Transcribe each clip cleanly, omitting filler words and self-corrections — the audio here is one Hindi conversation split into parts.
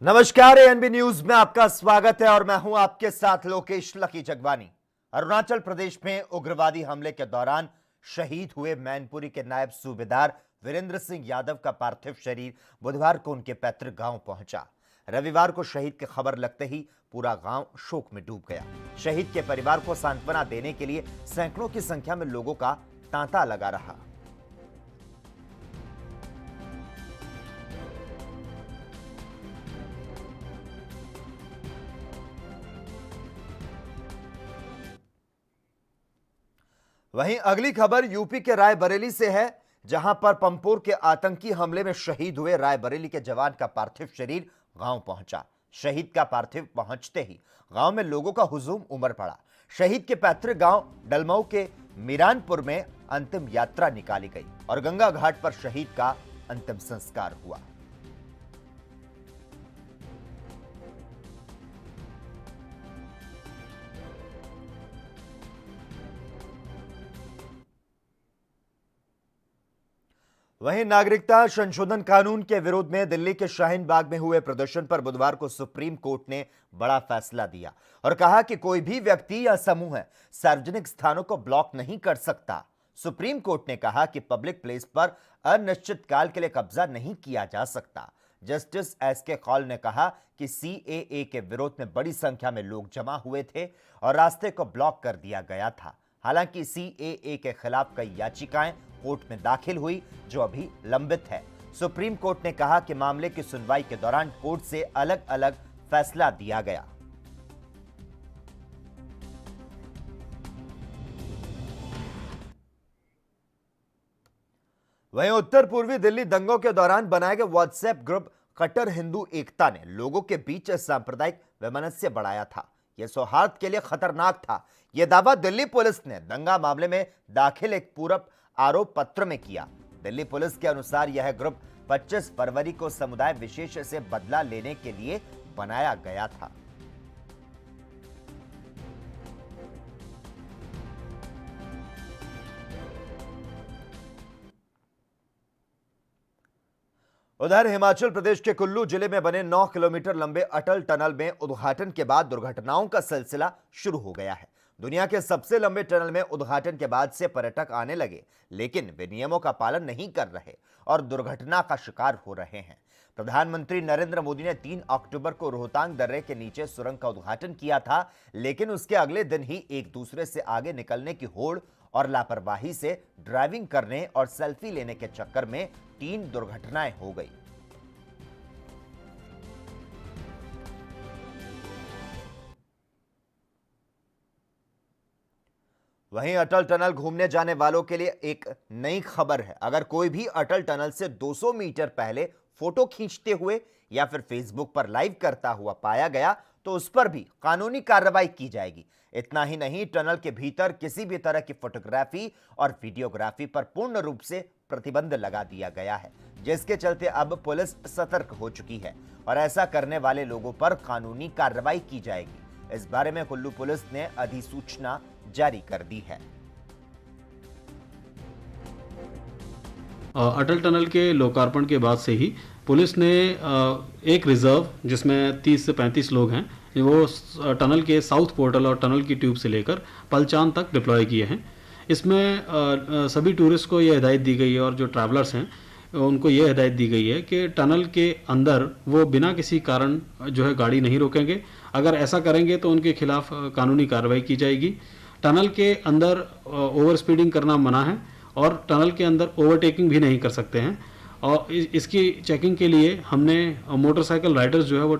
नमस्कार, एएनबी न्यूज में आपका स्वागत है और मैं हूं आपके साथ लोकेश लकी जगवानी। अरुणाचल प्रदेश में उग्रवादी हमले के दौरान शहीद हुए मैनपुरी के नायब सूबेदार वीरेंद्र सिंह यादव का पार्थिव शरीर बुधवार को उनके पैतृक गांव पहुंचा। रविवार को शहीद की खबर लगते ही पूरा गांव शोक में डूब गया। शहीद के परिवार को सांत्वना देने के लिए सैकड़ों की संख्या में लोगों का तांता लगा रहा। वहीं अगली खबर यूपी के रायबरेली से है, जहां पर पंपोर के आतंकी हमले में शहीद हुए रायबरेली के जवान का पार्थिव शरीर गांव पहुंचा। शहीद का पार्थिव पहुंचते ही गांव में लोगों का हुजूम उमड़ पड़ा। शहीद के पैतृक गांव डलमऊ के मीरानपुर में अंतिम यात्रा निकाली गई और गंगा घाट पर शहीद का अंतिम संस्कार हुआ। वहीं नागरिकता संशोधन कानून के विरोध में दिल्ली के शाहीन बाग में हुए प्रदर्शन पर बुधवार को सुप्रीम कोर्ट ने बड़ा फैसला दिया और कहा कि कोई भी व्यक्ति या समूह सार्वजनिक स्थानों को ब्लॉक नहीं कर सकता। सुप्रीम कोर्ट ने कहा कि पब्लिक प्लेस पर अनिश्चित काल के लिए कब्जा नहीं किया जा सकता। जस्टिस एस के कौल ने कहा कि सीएए के विरोध में बड़ी संख्या में लोग जमा हुए थे और रास्ते को ब्लॉक कर दिया गया था। हालांकि सीएए के खिलाफ कई याचिकाएं कोर्ट में दाखिल हुई जो अभी लंबित है। सुप्रीम कोर्ट ने कहा कि मामले की सुनवाई के दौरान कोर्ट से अलग अलग फैसला दिया गया। वहीं उत्तर पूर्वी दिल्ली दंगों के दौरान बनाए गए व्हाट्सएप ग्रुप कट्टर हिंदू एकता ने लोगों के बीच सांप्रदायिक वैमनस्य बढ़ाया था। यह सौहार्द के लिए खतरनाक था। यह दावा दिल्ली पुलिस ने दंगा मामले में दाखिल एक पूरक आरोप पत्र में किया। दिल्ली पुलिस के अनुसार यह ग्रुप 25 फरवरी को समुदाय विशेष से बदला लेने के लिए बनाया गया था। उधर हिमाचल प्रदेश के कुल्लू जिले में बने 9 किलोमीटर लंबे अटल टनल में उद्घाटन के बाद दुर्घटनाओं का सिलसिला शुरू हो गया है। दुनिया के सबसे लंबे टनल में उद्घाटन के बाद से पर्यटक आने लगे, लेकिन वे नियमों का पालन नहीं कर रहे और दुर्घटना का शिकार हो रहे हैं। प्रधानमंत्री नरेंद्र मोदी ने 3 अक्टूबर को रोहतांग दर्रे के नीचे सुरंग का उद्घाटन किया था, लेकिन उसके अगले दिन ही एक दूसरे से आगे निकलने की होड़ और लापरवाही से ड्राइविंग करने और सेल्फी लेने के चक्कर में 3 दुर्घटनाएं हो गई। वहीं अटल टनल घूमने जाने वालों के लिए एक नई खबर है। अगर कोई भी अटल टनल से 200 मीटर पहले फोटो खींचते हुए या फिर फेसबुक पर लाइव करता हुआ पाया गया तो उस पर भी कानूनी कार्रवाई की जाएगी। इतना ही नहीं, टनल के भीतर किसी भी तरह की फोटोग्राफी और वीडियोग्राफी पर पूर्ण रूप से प्रतिबंध लगा दिया गया है, जिसके चलते अब पुलिस सतर्क हो चुकी है और ऐसा करने वाले लोगों पर कानूनी कार्रवाई की जाएगी। इस बारे में कुल्लू पुलिस ने अधिसूचना जारी कर दी है। अटल टनल के लोकार्पण के बाद से ही पुलिस ने एक रिजर्व जिसमें 30 से 35 लोग हैं वो टनल के साउथ पोर्टल और टनल की ट्यूब से लेकर पलचान तक डिप्लॉय किए हैं। इसमें सभी टूरिस्ट को ये हिदायत दी गई है और जो ट्रैवलर्स हैं उनको ये हिदायत दी गई है कि टनल के अंदर वो बिना किसी कारण जो है गाड़ी नहीं रोकेंगे। अगर ऐसा करेंगे तो उनके खिलाफ कानूनी कार्रवाई की जाएगी। टनल के अंदर ओवर स्पीडिंग करना मना है और टनल के अंदर ओवरटेकिंग भी नहीं कर सकते हैं। और इसकी चेकिंग के लिए हमने मोटरसाइकिल राइडर्स जो है वो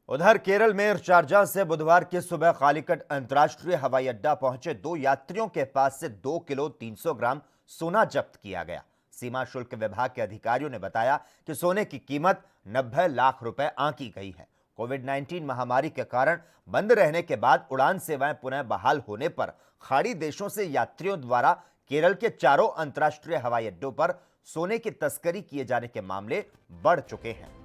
उधर केरल में शारजाह से बुधवार की सुबह कालीकट अंतर्राष्ट्रीय हवाई अड्डा पहुंचे 2 यात्रियों के पास से 2 किलो 300 ग्राम सोना जब्त किया गया। सीमा शुल्क विभाग के अधिकारियों ने बताया कि सोने की कीमत 90 लाख रुपए आंकी गई है। कोविड-19 महामारी के कारण बंद रहने के बाद उड़ान सेवाएं पुनः बहाल होने पर खाड़ी देशों से यात्रियों द्वारा केरल के 4 अंतर्राष्ट्रीय हवाई अड्डों पर सोने की तस्करी किए जाने के मामले बढ़ चुके हैं।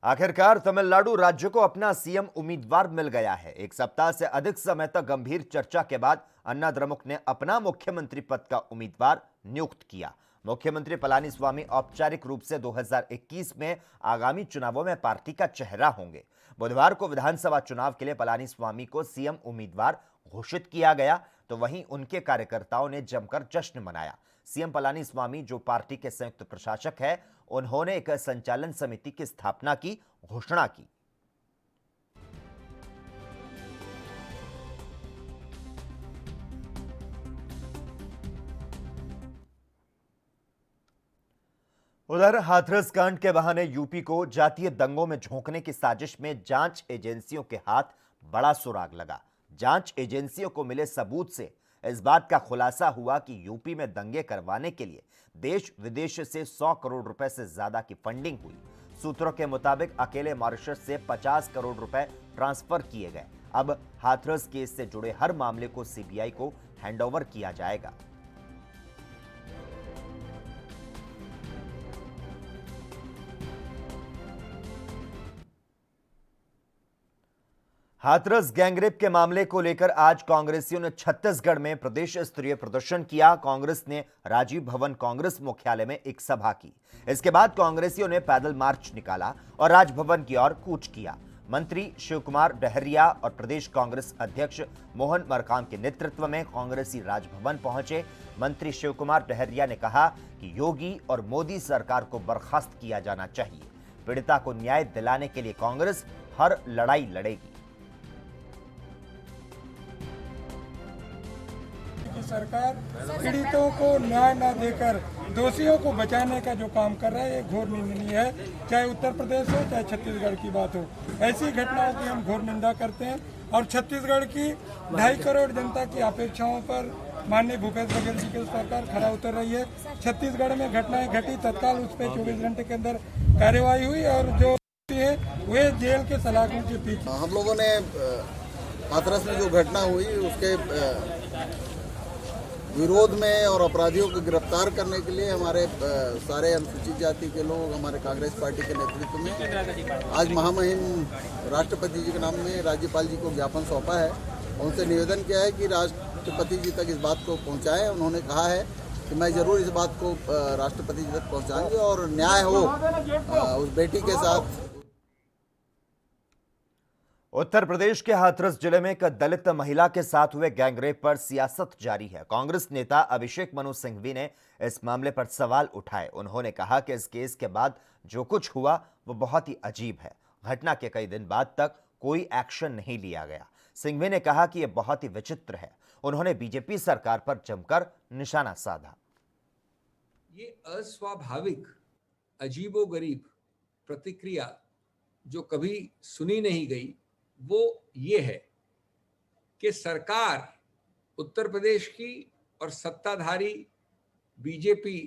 आखिरकार तमिलनाडु राज्य को अपना सीएम उम्मीदवार मिल गया है। एक सप्ताह से अधिक समय तक गंभीर चर्चा के बाद अन्ना द्रमुक ने अपना मुख्यमंत्री पद का उम्मीदवार नियुक्त किया। मुख्यमंत्री पलानीस्वामी औपचारिक रूप से 2021 में आगामी चुनावों में पार्टी का चेहरा होंगे। बुधवार को विधानसभा चुनाव के लिए पलानीस्वामी को सीएम उम्मीदवार घोषित किया गया, तो वहीं उनके कार्यकर्ताओं ने जमकर जश्न मनाया। सीएम पलानीस्वामी, जो पार्टी के संयुक्त प्रशासक है, उन्होंने एक संचालन समिति की स्थापना की घोषणा की। उधर हाथरस कांड के बहाने यूपी को जातीय दंगों में झोंकने की साजिश में जांच एजेंसियों के हाथ बड़ा सुराग लगा। जांच एजेंसियों को मिले सबूत से इस बात का खुलासा हुआ कि यूपी में दंगे करवाने के लिए देश विदेश से 100 करोड़ रुपए से ज्यादा की फंडिंग हुई। सूत्रों के मुताबिक अकेले मॉरिशस से 50 करोड़ रुपए ट्रांसफर किए गए। अब हाथरस केस से जुड़े हर मामले को सीबीआई को हैंडओवर किया जाएगा। हाथरस गैंगरेप के मामले को लेकर आज कांग्रेसियों ने छत्तीसगढ़ में प्रदेश स्तरीय प्रदर्शन किया। कांग्रेस ने राजीव भवन कांग्रेस मुख्यालय में एक सभा की। इसके बाद कांग्रेसियों ने पैदल मार्च निकाला और राजभवन की ओर कूच किया। मंत्री शिवकुमार डहरिया और प्रदेश कांग्रेस अध्यक्ष मोहन मरकाम के नेतृत्व में कांग्रेसी राजभवन पहुंचे। मंत्री शिवकुमार डहरिया ने कहा कि योगी और मोदी सरकार को बर्खास्त किया जाना चाहिए। पीड़िता को न्याय दिलाने के लिए कांग्रेस हर लड़ाई लड़ेगी। सरकार पीड़ितों को न्याय न देकर दोषियों को बचाने का जो काम कर रहा है, ये घोर निंदनीय है। चाहे उत्तर प्रदेश हो, चाहे छत्तीसगढ़ की बात हो, ऐसी घटनाओं की हम घोर निंदा करते हैं। और छत्तीसगढ़ की 2.5 करोड़ जनता की अपेक्षाओं पर माननीय भूपेश बघेल जी की सरकार खरा उतर रही है। छत्तीसगढ़ में घटनाएं घटी, तत्काल उस पर 24 घंटे के अंदर कार्यवाही हुई और जो है वे जेल के सलाखों के पीछे। हम लोगों ने हाथरस में जो घटना हुई उसके विरोध में और अपराधियों को गिरफ्तार करने के लिए हमारे सारे अनुसूचित जाति के लोग हमारे कांग्रेस पार्टी के नेतृत्व में आज महामहिम राष्ट्रपति जी के नाम में राज्यपाल जी को ज्ञापन सौंपा है। उनसे निवेदन किया है कि राष्ट्रपति जी तक इस बात को पहुंचाएं। उन्होंने कहा है कि मैं जरूर इस बात को राष्ट्रपति जी तक पहुंचाऊंगी और न्याय हो उस बेटी के साथ। उत्तर प्रदेश के हाथरस जिले में एक दलित महिला के साथ हुए गैंगरेप पर सियासत जारी है। कांग्रेस नेता अभिषेक मनु सिंघवी ने इस मामले पर सवाल उठाए। उन्होंने कहा कि इस केस के बाद जो कुछ हुआ वो बहुत ही अजीब है। घटना के कई दिन बाद तक कोई एक्शन नहीं लिया गया। सिंघवी ने कहा कि यह बहुत ही विचित्र है। उन्होंने बीजेपी सरकार पर जमकर निशाना साधा। ये अस्वाभाविक, अजीबोगरीब प्रतिक्रिया जो कभी सुनी नहीं गई वो ये है कि सरकार उत्तर प्रदेश की और सत्ताधारी बीजेपी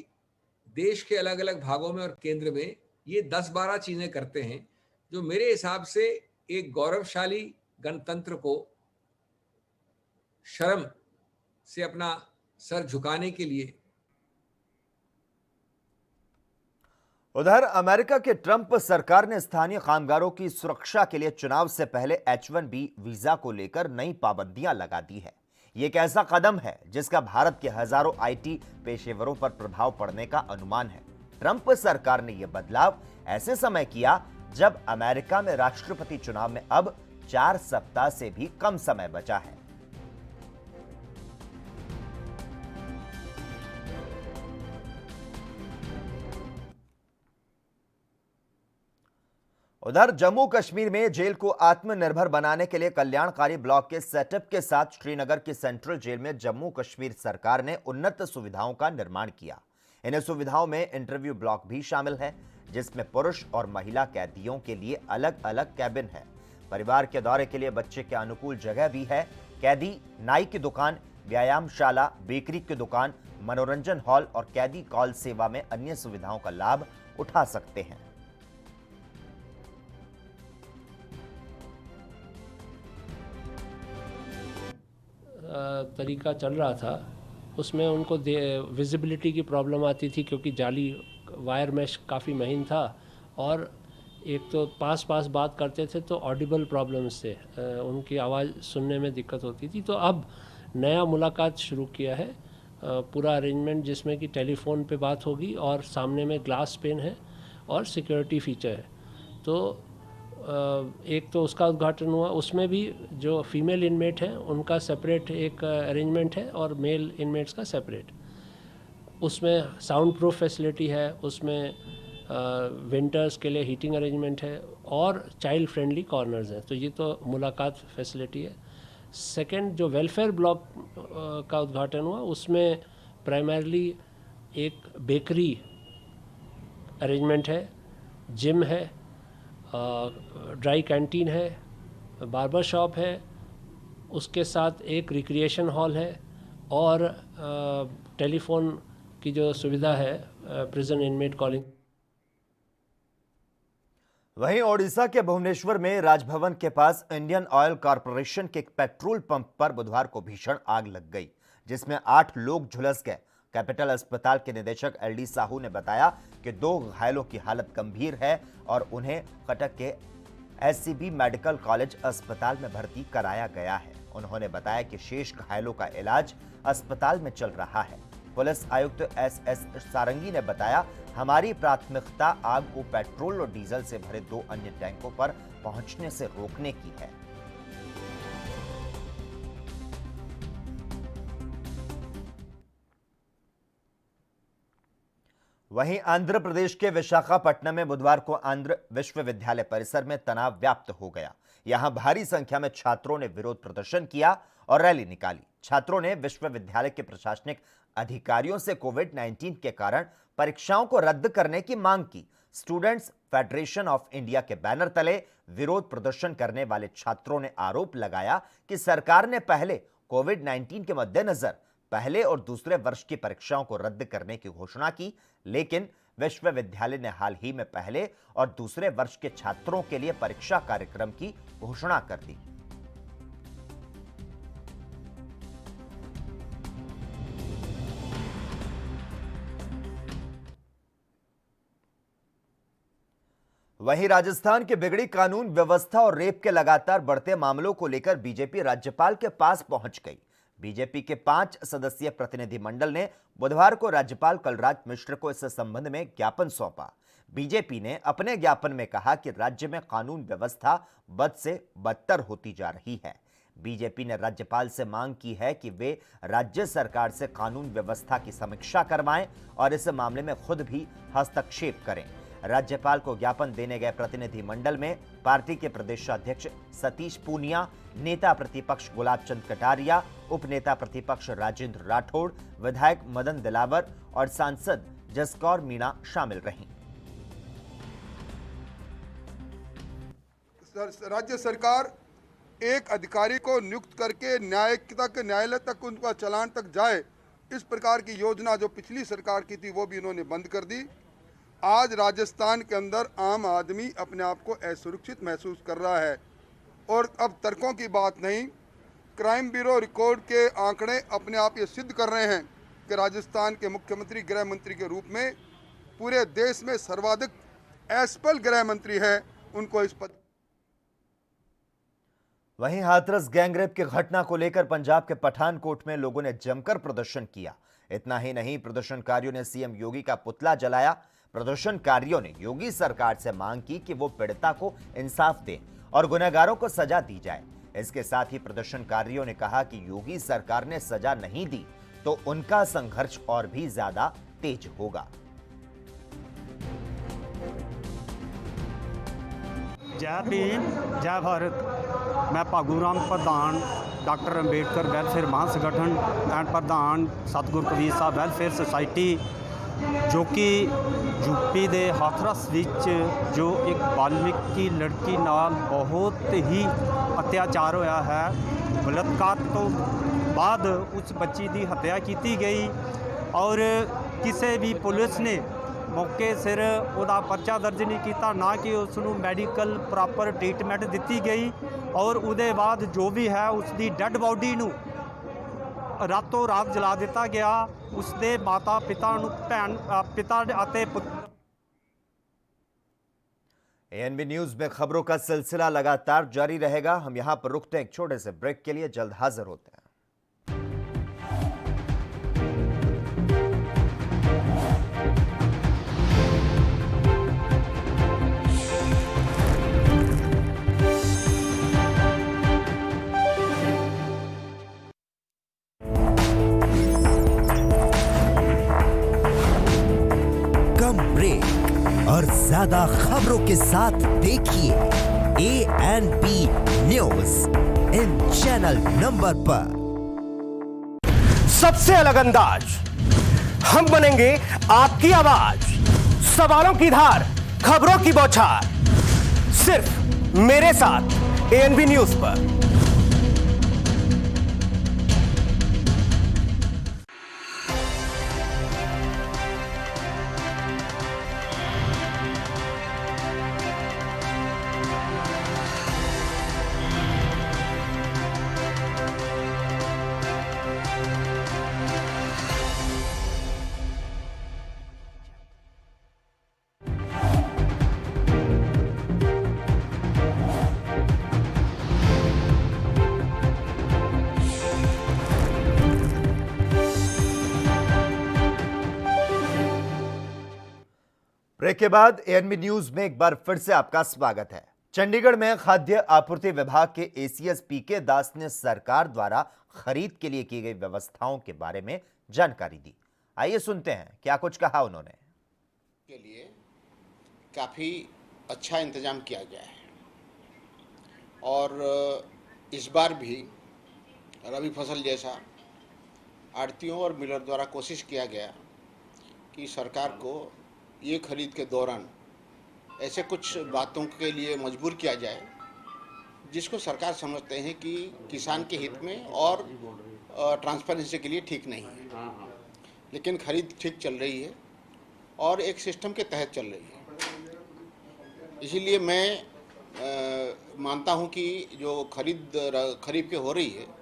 देश के अलग अलग भागों में और केंद्र में ये 10-12 चीजें करते हैं जो मेरे हिसाब से एक गौरवशाली गणतंत्र को शर्म से अपना सर झुकाने के लिए। उधर अमेरिका के ट्रंप सरकार ने स्थानीय कामगारों की सुरक्षा के लिए चुनाव से पहले H-1B वीजा को लेकर नई पाबंदियां लगा दी है। ये एक ऐसा कदम है जिसका भारत के हजारों IT पेशेवरों पर प्रभाव पड़ने का अनुमान है। ट्रंप सरकार ने यह बदलाव ऐसे समय किया जब अमेरिका में राष्ट्रपति चुनाव में अब 4 सप्ताह से भी कम समय बचा है। उधर जम्मू कश्मीर में जेल को आत्मनिर्भर बनाने के लिए कल्याणकारी ब्लॉक के सेटअप के साथ श्रीनगर की सेंट्रल जेल में जम्मू कश्मीर सरकार ने उन्नत सुविधाओं का निर्माण किया। इन सुविधाओं में इंटरव्यू ब्लॉक भी शामिल है, जिसमें पुरुष और महिला कैदियों के लिए अलग अलग कैबिन है। परिवार के दौरे के लिए बच्चे के अनुकूल जगह भी है। कैदी नाई की दुकान, व्यायामशाला, बेकरी की दुकान, मनोरंजन हॉल और कैदी कॉल सेवा में अन्य सुविधाओं का लाभ उठा सकते हैं। तरीका चल रहा था उसमें उनको विजिबिलिटी की प्रॉब्लम आती थी क्योंकि जाली वायर मैश काफ़ी महीन था और एक तो पास बात करते थे तो ऑडिबल प्रॉब्लम्स थे, उनकी आवाज़ सुनने में दिक्कत होती थी। तो अब नया मुलाकात शुरू किया है, पूरा अरेंजमेंट जिसमें कि टेलीफोन पे बात होगी और सामने में ग्लास पेन है और सिक्योरिटी फीचर है। तो एक तो उसका उद्घाटन हुआ, उसमें भी जो फीमेल इनमेट हैं उनका सेपरेट एक अरेंजमेंट है और मेल इनमेट्स का सेपरेट। उसमें साउंड प्रूफ फैसिलिटी है, उसमें विंटर्स के लिए हीटिंग अरेंजमेंट है और चाइल्ड फ्रेंडली कॉर्नर्स हैं। तो ये तो मुलाकात फैसिलिटी है। सेकंड, जो वेलफेयर ब्लॉक का उद्घाटन हुआ, उसमें प्राइमरली एक बेकरी अरेंजमेंट है, जिम है, ड्राई कैंटीन है, बार्बर शॉप है, उसके साथ एक रिक्रिएशन हॉल है और टेलीफोन की जो सुविधा है प्रिजन इनमेट कॉलिंग। वहीं ओडिशा के भुवनेश्वर में राजभवन के पास इंडियन ऑयल कॉरपोरेशन के एक पेट्रोल पंप पर बुधवार को भीषण आग लग गई, जिसमें 8 लोग झुलस गए। कैपिटल अस्पताल के निदेशक एलडी साहू ने बताया कि 2 घायलों की हालत गंभीर है और उन्हें कटक के एससीबी मेडिकल कॉलेज अस्पताल में भर्ती कराया गया है। उन्होंने बताया कि शेष घायलों का इलाज अस्पताल में चल रहा है। पुलिस आयुक्त एसएस सारंगी ने बताया, हमारी प्राथमिकता आग को पेट्रोल और डीजल से भरे 2 अन्य टैंकों पर पहुंचने से रोकने की है। वहीं आंध्र प्रदेश के विशाखापट्टनम में बुधवार को आंध्र विश्वविद्यालय परिसर में तनाव व्याप्त हो गया। यहां भारी संख्या में छात्रों ने विरोध प्रदर्शन किया और रैली निकाली। छात्रों ने विश्वविद्यालय के प्रशासनिक अधिकारियों से कोविड-19 के कारण परीक्षाओं को रद्द करने की मांग की। स्टूडेंट्स फेडरेशन ऑफ इंडिया के बैनर तले विरोध प्रदर्शन करने वाले छात्रों ने आरोप लगाया कि सरकार ने पहले कोविड-19 के मद्देनजर पहले और दूसरे वर्ष की परीक्षाओं को रद्द करने की घोषणा की, लेकिन विश्वविद्यालय ने हाल ही में पहले और दूसरे वर्ष के छात्रों के लिए परीक्षा कार्यक्रम की घोषणा कर दी। वहीं राजस्थान की बिगड़ी कानून व्यवस्था और रेप के लगातार बढ़ते मामलों को लेकर बीजेपी राज्यपाल के पास पहुंच गई। बीजेपी के 5 सदस्यीय प्रतिनिधिमंडल ने बुधवार को राज्यपाल कलराज मिश्र को इस संबंध में ज्ञापन सौंपा। बीजेपी ने अपने ज्ञापन में कहा कि राज्य में कानून व्यवस्था बद से बदतर होती जा रही है। बीजेपी ने राज्यपाल से मांग की है कि वे राज्य सरकार से कानून व्यवस्था की समीक्षा करवाएं और इस मामले में खुद भी हस्तक्षेप करें। राज्यपाल को ज्ञापन देने गए प्रतिनिधिमंडल में पार्टी के प्रदेशाध्यक्ष सतीश पूनिया, नेता प्रतिपक्ष गुलाब चंद कटारिया, उपनेता प्रतिपक्ष राजेंद्र राठौड़, विधायक मदन दिलावर और सांसद जसकौर मीणा शामिल रहीं। राज्य सरकार एक अधिकारी को नियुक्त करके न्यायालय तक उनका चालान तक जाए, इस प्रकार की योजना जो पिछली सरकार की थी वो भी इन्होंने बंद कर दी। आज राजस्थान के अंदर आम आदमी अपने आप को असुरक्षित महसूस कर रहा है और अब तर्कों की बात नहीं, क्राइम ब्यूरो रिकॉर्ड के आंकड़े अपने आप ये सिद्ध कर रहे हैं कि राजस्थान के मुख्यमंत्री गृह मंत्री के रूप में पूरे देश में सर्वाधिक असफल गृह मंत्री है, उनको इस पद। वहीं हाथरस गैंगरेप की घटना को लेकर पंजाब के पठानकोट में लोगों ने जमकर प्रदर्शन किया। इतना ही नहीं, प्रदर्शनकारियों ने सीएम योगी का पुतला जलाया। प्रदर्शनकारियों ने योगी सरकार से मांग की कि वो पीड़िता को इंसाफ दें और गुनहगारों को सजा दी जाए। इसके साथ ही प्रदर्शनकारियों ने कहा कि योगी सरकार ने सजा नहीं दी तो उनका संघर्ष और भी ज्यादा तेज होगा। जय भीम जय भारत। मैं भागूराम प्रधान डॉक्टर अंबेडकर वेलफेयर महासंगठन एंड प्रधान सतगुरु कबीर साहब वेलफेयर सोसाइटी, जो कि यूपी के हाथरस विच जो एक वाल्मीकि लड़की नाल बहुत ही अत्याचार होया है। बलात्कार तो बाद उस बच्ची की हत्या की गई और किसी भी पुलिस ने मौके सिर उहदा परचा दर्ज नहीं किया, ना कि उसनू मैडिकल प्रॉपर ट्रीटमेंट दी गई और उहदे बाद जो भी है उसकी डेड बॉडी नू रातों रात जला दिता गया। उसके माता पिता नू भैन पिता अते एएनबी न्यूज में खबरों का सिलसिला लगातार जारी रहेगा। हम यहां पर रुकते हैं एक छोटे से ब्रेक के लिए, जल्द हाजिर होते हैं। कम ब्रेक और ज्यादा खबरों के साथ देखिए ANB news in channel number पर। सबसे अलग अंदाज, हम बनेंगे आपकी आवाज, सवालों की धार, खबरों की बौछार, सिर्फ मेरे साथ एएनबी न्यूज पर। ब्रेक के बाद एएनबी न्यूज में एक बार फिर से आपका स्वागत है। चंडीगढ़ में खाद्य आपूर्ति विभाग के एसीएस पीके दास ने सरकार द्वारा खरीद के लिए की गई व्यवस्थाओं के बारे में जानकारी दी। आइए सुनते हैं क्या कुछ कहा उन्होंने। के लिए काफ़ी अच्छा इंतजाम किया गया है और इस बार भी रबी फसल जैसा आड़तियों और मिलर द्वारा कोशिश किया गया कि सरकार को ये खरीद के दौरान ऐसे कुछ बातों के लिए मजबूर किया जाए जिसको सरकार समझते हैं कि किसान के हित में और ट्रांसपेरेंसी के लिए ठीक नहीं है, लेकिन खरीद ठीक चल रही है और एक सिस्टम के तहत चल रही है। इसीलिए मैं मानता हूं कि जो खरीद के हो रही है।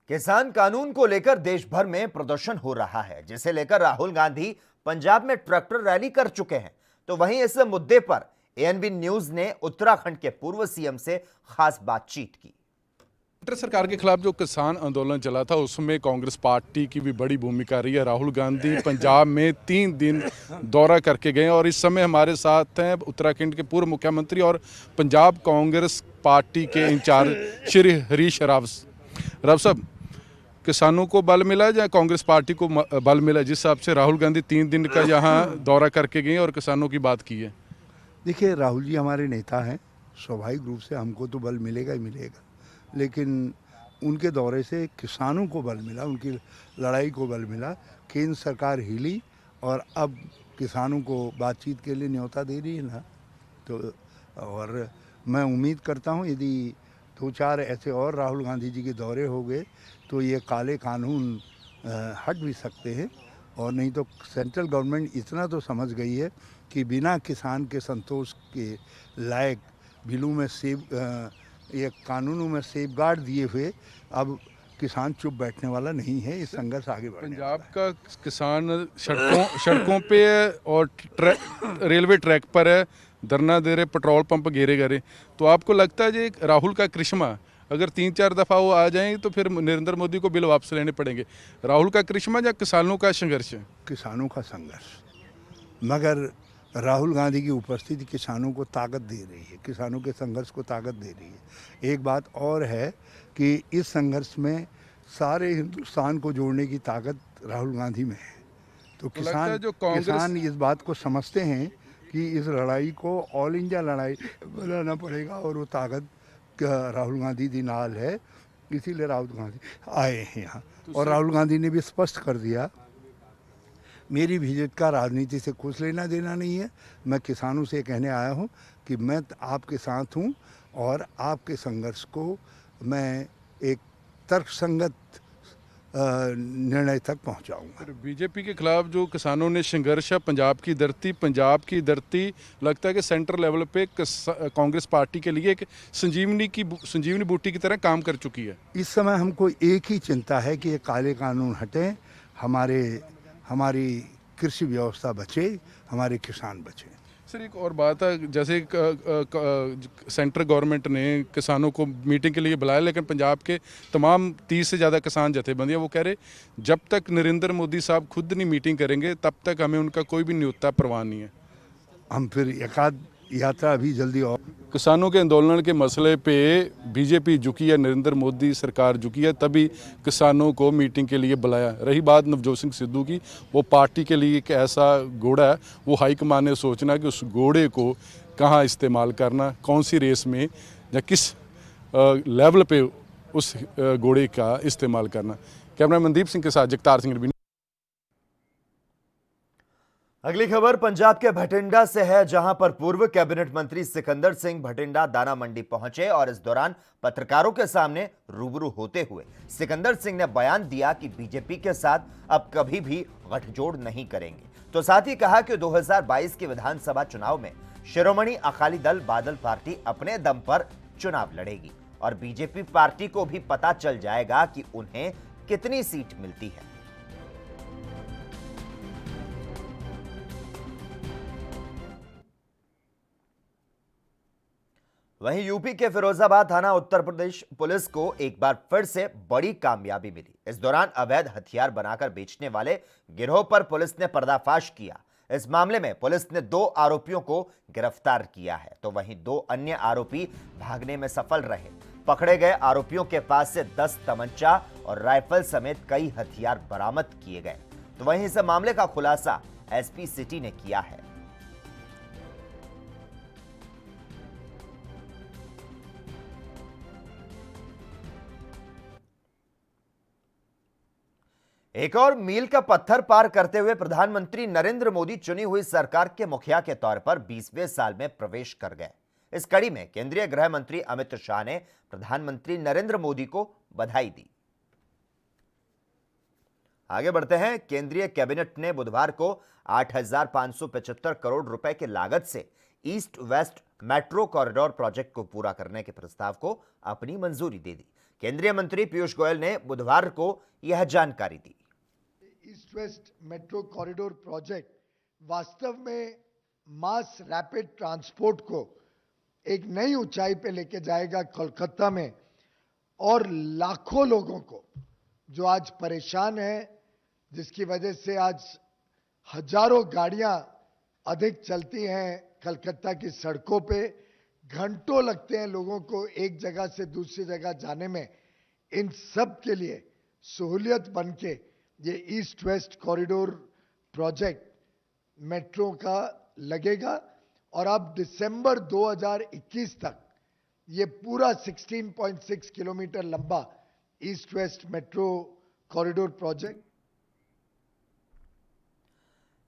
किसान कानून को लेकर देश भर में प्रदर्शन हो रहा है, जिसे लेकर राहुल गांधी पंजाब में ट्रैक्टर रैली कर चुके हैं। तो वहीं इस मुद्दे पर एएनबी न्यूज ने उत्तराखंड के पूर्व सीएम से खास बातचीत की। केंद्र सरकार के खिलाफ जो किसान आंदोलन चला था उसमें कांग्रेस पार्टी की भी बड़ी भूमिका रही है। राहुल गांधी पंजाब में 3 दिन दौरा करके गए और इस समय हमारे साथ हैं उत्तराखंड के पूर्व मुख्यमंत्री और पंजाब कांग्रेस पार्टी के इंचार्ज श्री हरीश राव साहब। किसानों को बल मिला या कांग्रेस पार्टी को बल मिला जिस हिसाब से राहुल गांधी 3 दिन का यहाँ दौरा करके गए और किसानों की बात की है? देखिए, राहुल जी हमारे नेता हैं, स्वाभाविक रूप से हमको तो बल मिलेगा ही मिलेगा, लेकिन उनके दौरे से किसानों को बल मिला, उनकी लड़ाई को बल मिला। केंद्र सरकार हिली और अब किसानों को बातचीत के लिए न्योता दे रही है ना, तो और मैं उम्मीद करता हूँ यदि 2-4 ऐसे और राहुल गांधी जी के दौरे हो गए तो ये काले कानून हट भी सकते हैं। और नहीं तो सेंट्रल गवर्नमेंट इतना तो समझ गई है कि बिना किसान के संतोष के लायक बिलों में ये कानूनों में सेफगार्ड दिए हुए अब किसान चुप बैठने वाला नहीं है। इस संघर्ष आगे बढ़े। पंजाब का किसान सड़कों पे और रेलवे ट्रैक पर है, धरना दे रहे, पेट्रोल पंप घेरे गए। तो आपको लगता है ये राहुल का करिश्मा, अगर 3-4 दफ़ा वो आ जाएं तो फिर नरेंद्र मोदी को बिल वापस लेने पड़ेंगे? राहुल का करिश्मा या किसानों का संघर्ष है? किसानों का संघर्ष, मगर राहुल गांधी की उपस्थिति किसानों को ताकत दे रही है, किसानों के संघर्ष को ताकत दे रही है। एक बात और है कि इस संघर्ष में सारे हिंदुस्तान को जोड़ने की ताकत राहुल गांधी में है। तो किसान इस बात को समझते हैं कि इस लड़ाई को ऑल इंडिया लड़ाई बनाना पड़ेगा और वो ताकत राहुल गांधी दी नाल है, इसीलिए राहुल गांधी आए हैं यहाँ। और राहुल गांधी ने भी स्पष्ट कर दिया मेरी विजिट का राजनीति से कुछ लेना देना नहीं है। मैं किसानों से कहने आया हूँ कि मैं आपके साथ हूँ और आपके संघर्ष को मैं एक तर्कसंगत निर्णय तक पहुंचाऊंगा। बीजेपी के खिलाफ जो किसानों ने संघर्ष है, पंजाब की धरती लगता है कि सेंट्रल लेवल पे कांग्रेस पार्टी के लिए एक संजीवनी बूटी की तरह काम कर चुकी है। इस समय हमको एक ही चिंता है कि ये काले कानून हटें, हमारी कृषि व्यवस्था बचे, हमारे किसान बचें। सर एक और बात है, जैसे सेंट्रल गवर्नमेंट ने किसानों को मीटिंग के लिए बुलाया, लेकिन पंजाब के तमाम 30 से ज़्यादा किसान जथेबंदियाँ वो कह रहे जब तक नरेंद्र मोदी साहब खुद नहीं मीटिंग करेंगे तब तक हमें उनका कोई भी न्योता परवाह नहीं है। हम फिर एकाध यात्रा अभी जल्दी और किसानों के आंदोलन के मसले पे बीजेपी झुकी है, नरेंद्र मोदी सरकार झुकी है, तभी किसानों को मीटिंग के लिए बुलाया। रही बात नवजोत सिंह सिद्धू की, वो पार्टी के लिए एक ऐसा घोड़ा है, वो हाईकमान ने सोचना कि उस घोड़े को कहाँ इस्तेमाल करना, कौन सी रेस में या किस लेवल पे उस घोड़े का इस्तेमाल करना। कैमरा मनदीप सिंह के साथ जगतार सिंह। अगली खबर पंजाब के भटिंडा से है, जहां पर पूर्व कैबिनेट मंत्री सिकंदर सिंह भटिंडा दाना मंडी पहुंचे और इस दौरान पत्रकारों के सामने रूबरू होते हुए सिकंदर सिंह ने बयान दिया कि बीजेपी के साथ अब कभी भी गठजोड़ नहीं करेंगे। तो साथ ही कहा कि 2022 के विधानसभा चुनाव में शिरोमणि अकाली दल बादल पार्टी अपने दम पर चुनाव लड़ेगी और बीजेपी पार्टी को भी पता चल जाएगा कि उन्हें कितनी सीट मिलती है। वहीं यूपी के फिरोजाबाद थाना उत्तर प्रदेश पुलिस को एक बार फिर से बड़ी कामयाबी मिली। इस दौरान अवैध हथियार बनाकर बेचने वाले गिरोह पर पुलिस ने पर्दाफाश किया। इस मामले में पुलिस ने 2 आरोपियों को गिरफ्तार किया है, तो वहीं 2 अन्य आरोपी भागने में सफल रहे। पकड़े गए आरोपियों के पास से 10 तमंचा और राइफल समेत कई हथियार बरामद किए गए। तो वहीं इस मामले का खुलासा एसपी सिटी ने किया है। एक और मील का पत्थर पार करते हुए प्रधानमंत्री नरेंद्र मोदी चुनी हुई सरकार के मुखिया के तौर पर 20वें साल में प्रवेश कर गए। इस कड़ी में केंद्रीय गृह मंत्री अमित शाह ने प्रधानमंत्री नरेंद्र मोदी को बधाई दी। आगे बढ़ते हैं। केंद्रीय कैबिनेट ने बुधवार को 8,575 करोड़ रुपए की लागत से east west metro corridor project को पूरा करने के प्रस्ताव को अपनी मंजूरी दे दी। केंद्रीय मंत्री पीयूष गोयल ने बुधवार को यह जानकारी दी। East west metro corridor project वास्तव में मास रैपिड ट्रांसपोर्ट को एक नई ऊंचाई पे लेके जाएगा कोलकाता में, और लाखों लोगों को जो आज परेशान है, जिसकी वजह से आज हजारों गाड़ियां अधिक चलती हैं कलकत्ता की सड़कों पे, घंटों लगते हैं लोगों को एक जगह से दूसरी जगह जाने में, इन सब के लिए सहूलियत बनके ये east west corridor project metro का लगेगा। और अब दिसंबर 2021 तक ये पूरा 16.6 किलोमीटर लंबा east west metro corridor project.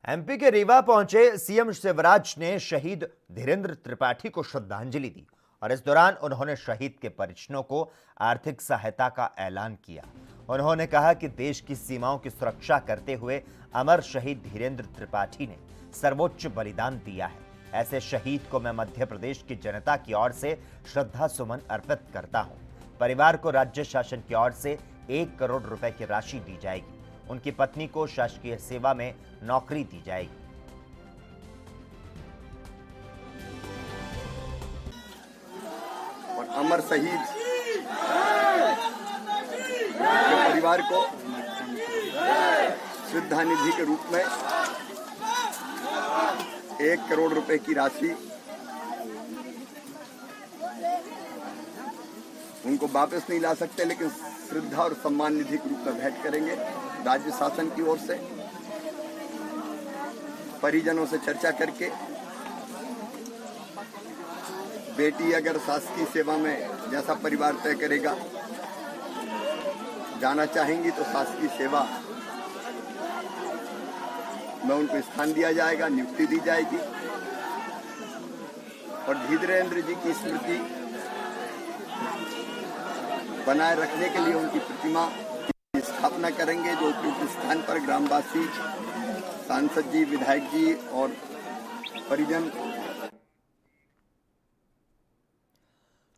MP के रीवा पहुंचे सीएम शिवराज ने शहीद धीरेंद्र त्रिपाठी को श्रद्धांजलि दी और इस दौरान उन्होंने शहीद के परिजनों को आर्थिक सहायता का ऐलान किया। उन्होंने कहा कि देश की सीमाओं की सुरक्षा करते हुए अमर शहीद धीरेंद्र त्रिपाठी ने सर्वोच्च बलिदान दिया है। ऐसे शहीद को मैं मध्य प्रदेश की जनता की ओर से श्रद्धा सुमन अर्पित करता हूं। परिवार को राज्य शासन की ओर से 1 करोड़ रुपए की राशि दी जाएगी। उनकी पत्नी को शासकीय सेवा में नौकरी दी जाएगी। और अमर शहीद के परिवार को श्रद्धा निधि के रूप में 1 करोड़ रुपए की राशि उनको वापस नहीं ला सकते, लेकिन श्रद्धा और सम्मान निधि के रूप में भेंट करेंगे राज्य शासन की ओर से। परिजनों से चर्चा करके बेटी अगर शासकीय सेवा में जैसा परिवार तय करेगा जाना चाहेंगी तो शासकीय सेवा में उनको स्थान दिया जाएगा, नियुक्ति दी जाएगी। और धीरेंद्र जी की स्मृति बनाए रखने के लिए उनकी प्रतिमा की स्थापना करेंगे, जो उपयुक्त स्थान पर ग्रामवासी, सांसद जी, विधायक जी और परिजन।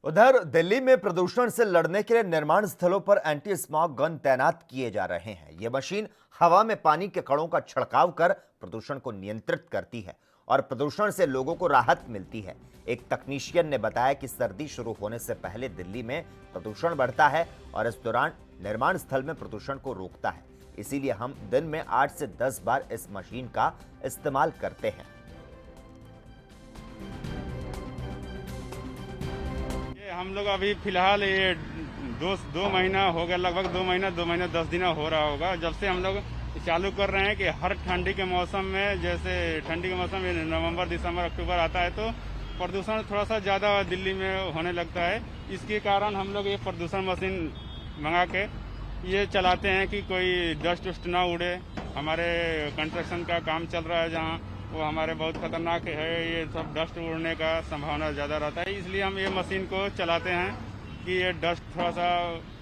उधर दिल्ली में प्रदूषण से लड़ने के लिए निर्माण स्थलों पर एंटी स्मॉग गन तैनात किए जा रहे हैं। ये मशीन हवा में पानी के कणों का छिड़काव कर प्रदूषण को नियंत्रित करती है और प्रदूषण से लोगों को राहत मिलती है। एक तकनीशियन ने बताया कि सर्दी शुरू होने से पहले दिल्ली में प्रदूषण बढ़ता है और इस दौरान निर्माण स्थल में प्रदूषण को रोकता है। इसीलिए हम दिन में 8 से 10 बार इस मशीन का इस्तेमाल करते हैं। हम लोग अभी फिलहाल ये दो महीना हो गया, लगभग 2 महीना 10 दिन हो रहा होगा जब से हम लोग चालू कर रहे हैं कि हर ठंडी के मौसम में, जैसे ठंडी के मौसम में नवंबर, दिसंबर, अक्टूबर आता है तो प्रदूषण थोड़ा सा ज़्यादा दिल्ली में होने लगता है। इसके कारण हम लोग ये प्रदूषण मशीन मंगा के ये चलाते हैं कि कोई डस्ट वस्ट ना उड़े। हमारे कंस्ट्रक्शन का काम चल रहा है जहाँ, वो हमारे बहुत खतरनाक है, ये सब डस्ट उड़ने का संभावना ज़्यादा रहता है। इसलिए हम ये मशीन को चलाते हैं कि ये डस्ट थोड़ा सा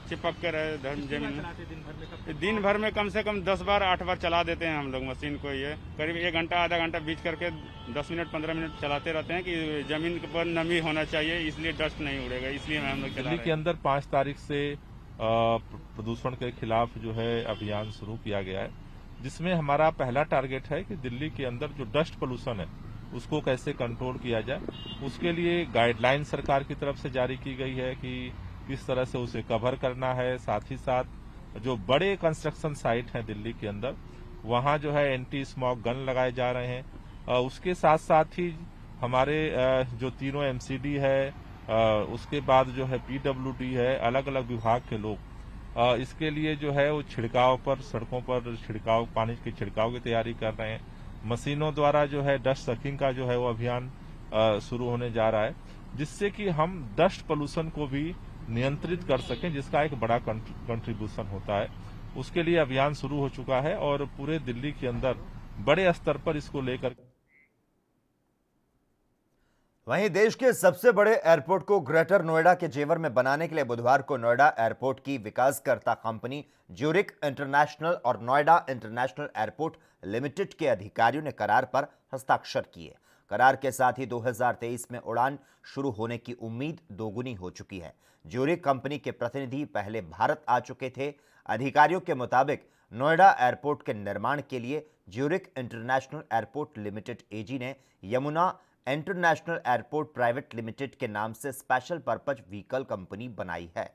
चिपक के रहे जमीन में। दिन भर में कम से कम 10 बार 8 बार चला देते हैं हम लोग मशीन को। ये करीब 1 घंटा आधा घंटा बीच करके 10 मिनट 15 मिनट चलाते रहते हैं कि जमीन पर नमी होना चाहिए, इसलिए डस्ट नहीं उड़ेगा, इसलिए हम लोग दिल्ली के अंदर 5 तारीख से प्रदूषण के खिलाफ जो है अभियान शुरू किया गया है, जिसमें हमारा पहला टारगेट है कि दिल्ली के अंदर जो डस्ट पोल्यूशन है उसको कैसे कंट्रोल किया जाए। उसके लिए गाइडलाइन सरकार की तरफ से जारी की गई है कि किस तरह से उसे कवर करना है। साथ ही साथ जो बड़े कंस्ट्रक्शन साइट हैं दिल्ली के अंदर, वहां जो है एंटी स्मॉग गन लगाए जा रहे हैं। उसके साथ साथ ही हमारे जो तीनों एमसीडी है, उसके बाद जो है पीडब्ल्यूडी है, अलग अलग विभाग के लोग इसके लिए जो है वो छिड़काव पर, सड़कों पर छिड़काव, पानी के छिड़काव की तैयारी कर रहे हैं। मशीनों द्वारा जो है डस्ट सकिंग का जो है वो अभियान शुरू होने जा रहा है, जिससे कि हम डस्ट पोल्यूशन को भी नियंत्रित कर सकें, जिसका एक बड़ा कंट्रीब्यूशन होता है। उसके लिए अभियान शुरू हो चुका है और पूरे दिल्ली के अंदर बड़े स्तर पर इसको लेकर। वहीं देश के सबसे बड़े एयरपोर्ट को ग्रेटर नोएडा के जेवर में बनाने के लिए बुधवार को नोएडा एयरपोर्ट की विकासकर्ता कंपनी ज्यूरिक इंटरनेशनल और नोएडा इंटरनेशनल एयरपोर्ट लिमिटेड के अधिकारियों ने करार पर हस्ताक्षर किए। करार के साथ ही 2023 में उड़ान शुरू होने की उम्मीद दोगुनी हो चुकी है। ज्यूरिक कंपनी के प्रतिनिधि पहले भारत आ चुके थे। अधिकारियों के मुताबिक नोएडा एयरपोर्ट के निर्माण के लिए ज्यूरिक इंटरनेशनल एयरपोर्ट लिमिटेड एजी ने Yamuna international airport private limited के नाम से स्पेशल पर्पज व्हीकल कंपनी बनाई है।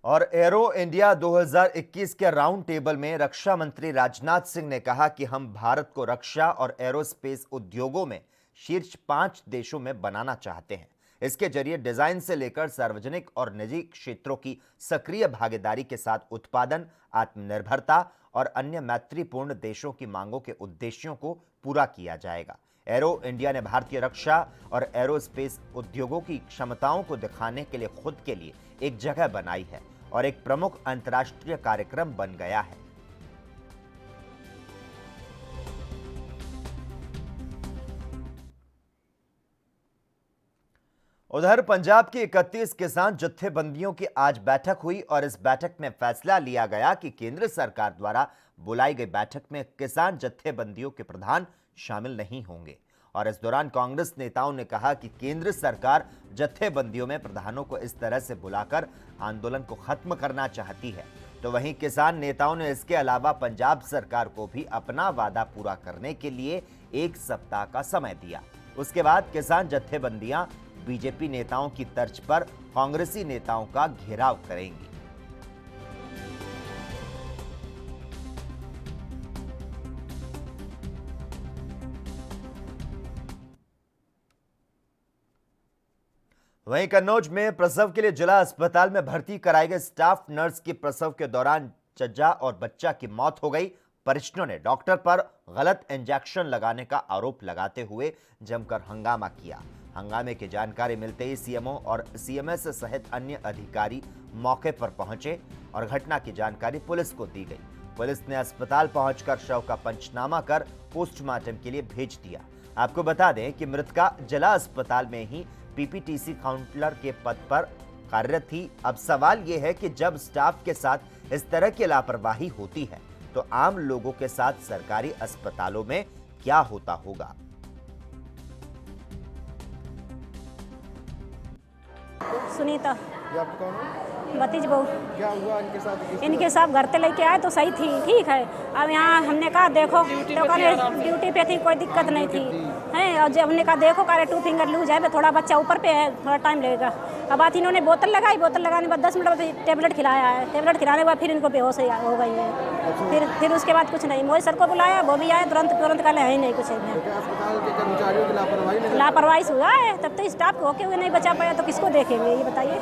और एरो इंडिया 2021 के राउंड टेबल में रक्षा मंत्री राजनाथ सिंह ने कहा कि हम भारत को रक्षा और एरोस्पेस उद्योगों में शीर्ष 5 देशों में बनाना चाहते हैं। इसके जरिए डिजाइन से लेकर सार्वजनिक और निजी क्षेत्रों की सक्रिय भागीदारी के साथ उत्पादन, आत्मनिर्भरता और अन्य मैत्रीपूर्ण देशों की मांगों के उद्देश्यों को पूरा किया जाएगा। एरो इंडिया ने भारतीय रक्षा और एरोस्पेस उद्योगों की क्षमताओं को दिखाने के लिए खुद के लिए एक जगह बनाई है और एक प्रमुख अंतर्राष्ट्रीय कार्यक्रम बन गया है। उधर पंजाब की 31 किसान जत्थेबंदियों की आज बैठक हुई और इस बैठक में फैसला लिया गया कि केंद्र सरकार द्वारा बुलाई गई बैठक में किसान जत्थेबंदियों के प्रधान शामिल नहीं होंगे। और इस दौरान कांग्रेस नेताओं ने कहा कि केंद्र सरकार जत्थेबंदियों में प्रधानों को इस तरह से बुलाकर आंदोलन को खत्म करना चाहती है। तो वहीं किसान नेताओं ने इसके अलावा पंजाब सरकार को भी अपना वादा पूरा करने के लिए 1 सप्ताह का समय दिया। उसके बाद किसान जत्थेबंदियां बीजेपी नेताओं की तर्ज पर कांग्रेसी नेताओं का घेराव करेंगी। वहीं कन्नौज में प्रसव के लिए जिला अस्पताल में भर्ती कराई गई स्टाफ नर्स की प्रसव के दौरान चज्जा और बच्चा की मौत हो गई। परिजनों ने डॉक्टर पर गलत इंजेक्शन लगाने का आरोप लगाते हुए जमकर हंगामा किया। हंगामे की जानकारी मिलते ही सीएमओ और सीएमएस सहित अन्य अधिकारी मौके पर पहुंचे और घटना की जानकारी पुलिस को दी गई। पुलिस ने अस्पताल पहुंचकर शव का पंचनामा कर पोस्टमार्टम के लिए भेज दिया। आपको बता दें कि मृतका जिला अस्पताल में ही पीपीटीसी काउंसलर के पद पर कार्यरत थी। अब सवाल यह है कि जब स्टाफ के साथ इस तरह की लापरवाही होती है तो आम लोगों के साथ सरकारी अस्पतालों में क्या होता होगा। सुनीता ये आपको कौन है? भतीज बहू। क्या हुआ इनके साथ? इनके साथ घर से लेके आए तो सही थी, ठीक है। अब यहाँ हमने कहा देखो, तो कहने ड्यूटी पे थी, कोई दिक्कत नहीं थी, हैं। और जब हमने कहा देखो कह रहे 2 फिंगर लूज है, थोड़ा बच्चा ऊपर पे है, थोड़ा टाइम लगेगा। अब बात इन्होंने बोतल लगाई, बोतल लगाने के बाद 10 मिनट बाद टेबलेट खिलाया है, टेबलेट खिलाने के बाद फिर इनको बेहोश हो गई है। फिर उसके बाद कुछ नहीं, मोदी सर को बुलाया, वो भी आए, तुरंत कहले है ही नहीं कुछ है। अस्पताल के कर्मचारियों की लापरवाही हुआ है, तब तो स्टाफ को होके हुए नहीं बचा पाया तो किसको देखेंगे ये बताइए।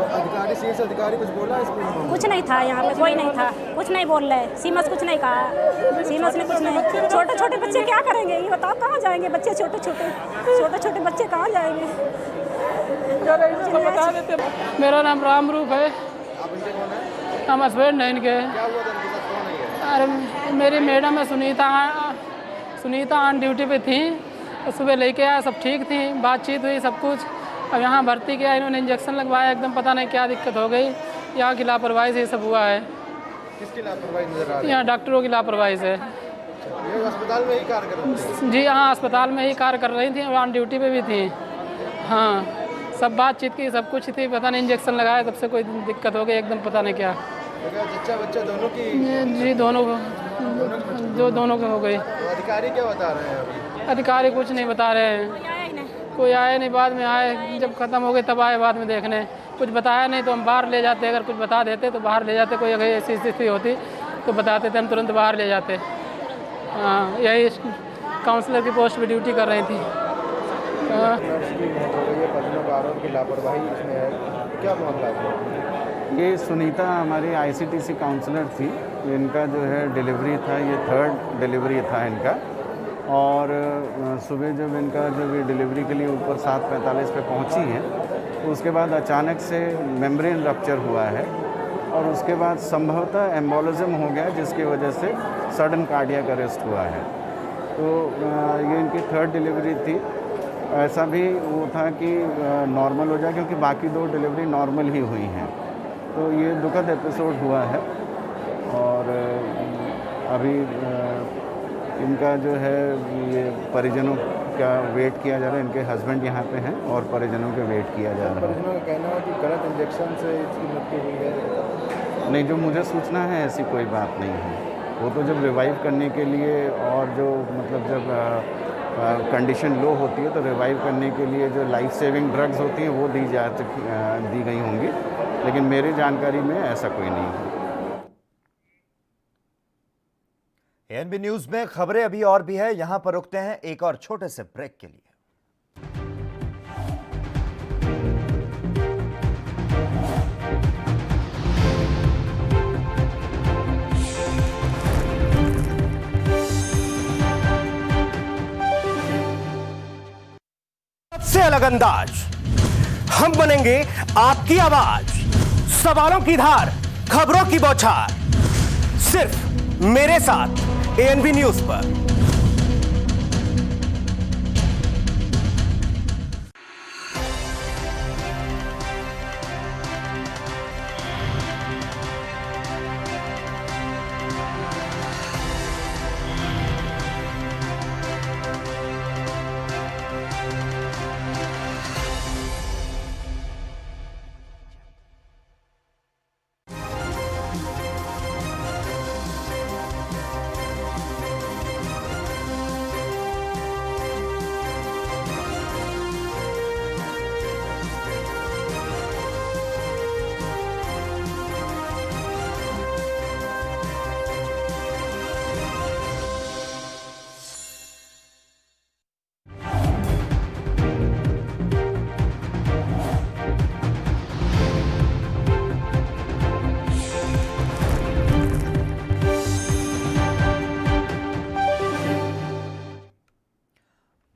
अधिकारी, शीर्ष अधिकारी कुछ बोला इसमें? कुछ नहीं था, यहाँ पे कोई नहीं था, कुछ नहीं बोल रहे। सीमस कुछ नहीं कहा, सीमस ने कुछ नहीं। छोटे छोटे बच्चे क्या करेंगे ये बताओ, कहाँ जाएंगे बच्चे? छोटे छोटे बच्चे कहाँ जाएंगे? बता देते। मेरा नाम राम रूप है। आप इनके कौन है? हम हस्बैंड हैं इनके। क्या हुआ था इनके साथ, कौन है? अरे मेरी मैडम है सुनीता ऑन ड्यूटी पे थी, सुबह लेके आया, सब ठीक थी, बातचीत हुई, सब कुछ। अब यहाँ भर्ती किया, इन्होंने इंजेक्शन लगवाया, एकदम पता नहीं क्या दिक्कत हो गई, यहाँ की लापरवाही से ये सब हुआ है। किसकी लापरवाही नजर आ रही है? यहाँ डॉक्टरों की लापरवाही से। ये अस्पताल में ही कार्य कर रही थी? जी हाँ, अस्पताल में ही कार्य कर रही थी, ऑन ड्यूटी पे भी थी। हाँ, सब बातचीत की, सब कुछ थी, पता नहीं इंजेक्शन लगाया, तब से कोई दिक्कत हो गई, एकदम पता नहीं क्या। बच्चा दोनों की? जी दोनों को हो गई। अधिकारी क्या बता रहे हैं अभी? अधिकारी कुछ नहीं बता रहे हैं, कोई आया नहीं, बाद में आए, जब ख़त्म हो गए तब आए बाद में देखने। कुछ बताया नहीं तो हम बाहर ले जाते, अगर कुछ बता देते तो बाहर ले जाते, कोई अगर ऐसी स्थिति होती तो बताते थे, हम तुरंत बाहर ले जाते। हाँ, यही काउंसलर की पोस्ट पे ड्यूटी कर रही थी। आरोप की लापरवाही इसमें है, क्या मामला है? ये सुनीता हमारी ICTC काउंसलर थी, इनका जो है डिलीवरी था, ये 3rd डिलीवरी था इनका। और सुबह जब इनका जब ये डिलीवरी के लिए ऊपर 7:45 पे पहुंची हैं, तो उसके बाद अचानक से मेम्ब्रेन रप्चर हुआ है और उसके बाद संभवतः एम्बोलिज्म हो गया, जिसकी वजह से सडन कार्डियक अरेस्ट हुआ है। तो ये इनकी 3rd डिलीवरी थी। ऐसा भी वो था कि नॉर्मल हो जाए, क्योंकि बाकी 2 डिलीवरी नॉर्मल ही हुई हैं। तो ये दुखद एपिसोड हुआ है और अभी इनका जो है ये परिजनों का वेट किया जा रहा है। इनके हस्बैंड यहाँ पे हैं और परिजनों के वेट किया जा रहा है। परिजनों का कहना है कि गलत इंजेक्शन से इसकी मृत्यु हुई है। नहीं, जो मुझे सूचना है ऐसी कोई बात नहीं है। वो तो जब रिवाइव करने के लिए और जो मतलब जब कंडीशन लो होती है तो रिवाइव करने के लिए जो लाइफ सेविंग ड्रग्स होती हैं वो दी गई होंगी, लेकिन मेरी जानकारी में ऐसा कोई नहीं है। एएनबी न्यूज में खबरें अभी और भी है, यहां पर रुकते हैं एक और छोटे से ब्रेक के लिए। सबसे अलग अंदाज, हम बनेंगे आपकी आवाज, सवालों की धार, खबरों की बौछार, सिर्फ मेरे साथ एएनबी न्यूज पर।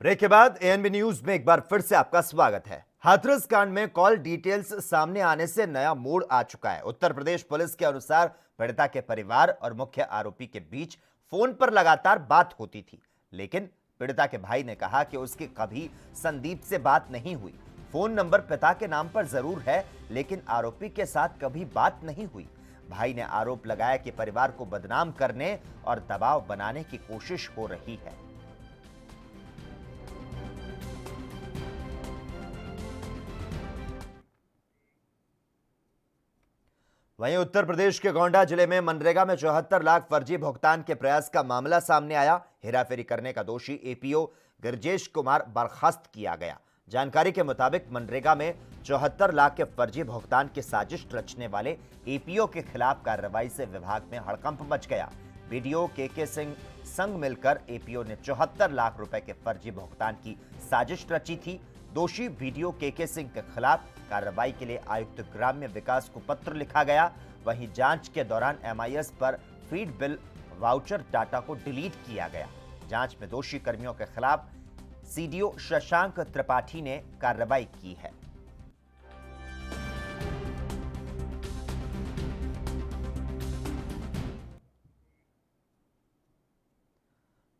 ब्रेक के बाद एएनबी न्यूज में एक बार फिर से आपका स्वागत है। हाथरस कांड में कॉल डिटेल्स सामने आने से नया मोड़ आ चुका है। उत्तर प्रदेश पुलिस के अनुसार पीड़िता के परिवार और मुख्य आरोपी के बीच फोन पर लगातार बात होती थी, लेकिन पीड़िता के भाई ने कहा कि उसकी कभी संदीप से बात नहीं हुई। फोन नंबर पिता के नाम पर जरूर है, लेकिन आरोपी के साथ कभी बात नहीं हुई। भाई ने आरोप लगाया कि परिवार को बदनाम करने और दबाव बनाने की कोशिश हो रही है। वहीं उत्तर प्रदेश के गोंडा जिले में मनरेगा में 74 लाख फर्जी भुगतान के प्रयास का मामला सामने आया। हेराफेरी करने का दोषी एपीओ गिरजेश कुमार बर्खास्त किया गया। जानकारी के मुताबिक मनरेगा में 74 लाख के फर्जी भुगतान की साजिश रचने वाले एपीओ के खिलाफ कार्रवाई से विभाग में हड़कंप मच गया। बीडीओ के सिंह संग मिलकर एपीओ ने 74 लाख रुपए के फर्जी भुगतान की साजिश रची थी। दोषी बीडीओ के सिंह के खिलाफ कार्रवाई के लिए आयुक्त ग्राम्य विकास को पत्र लिखा गया। वहीं जांच के दौरान एमआईएस पर फीड बिल वाउचर डाटा को डिलीट किया गया। जांच में दोषी कर्मियों के खिलाफ सीडीओ शशांक त्रिपाठी ने कार्रवाई की है।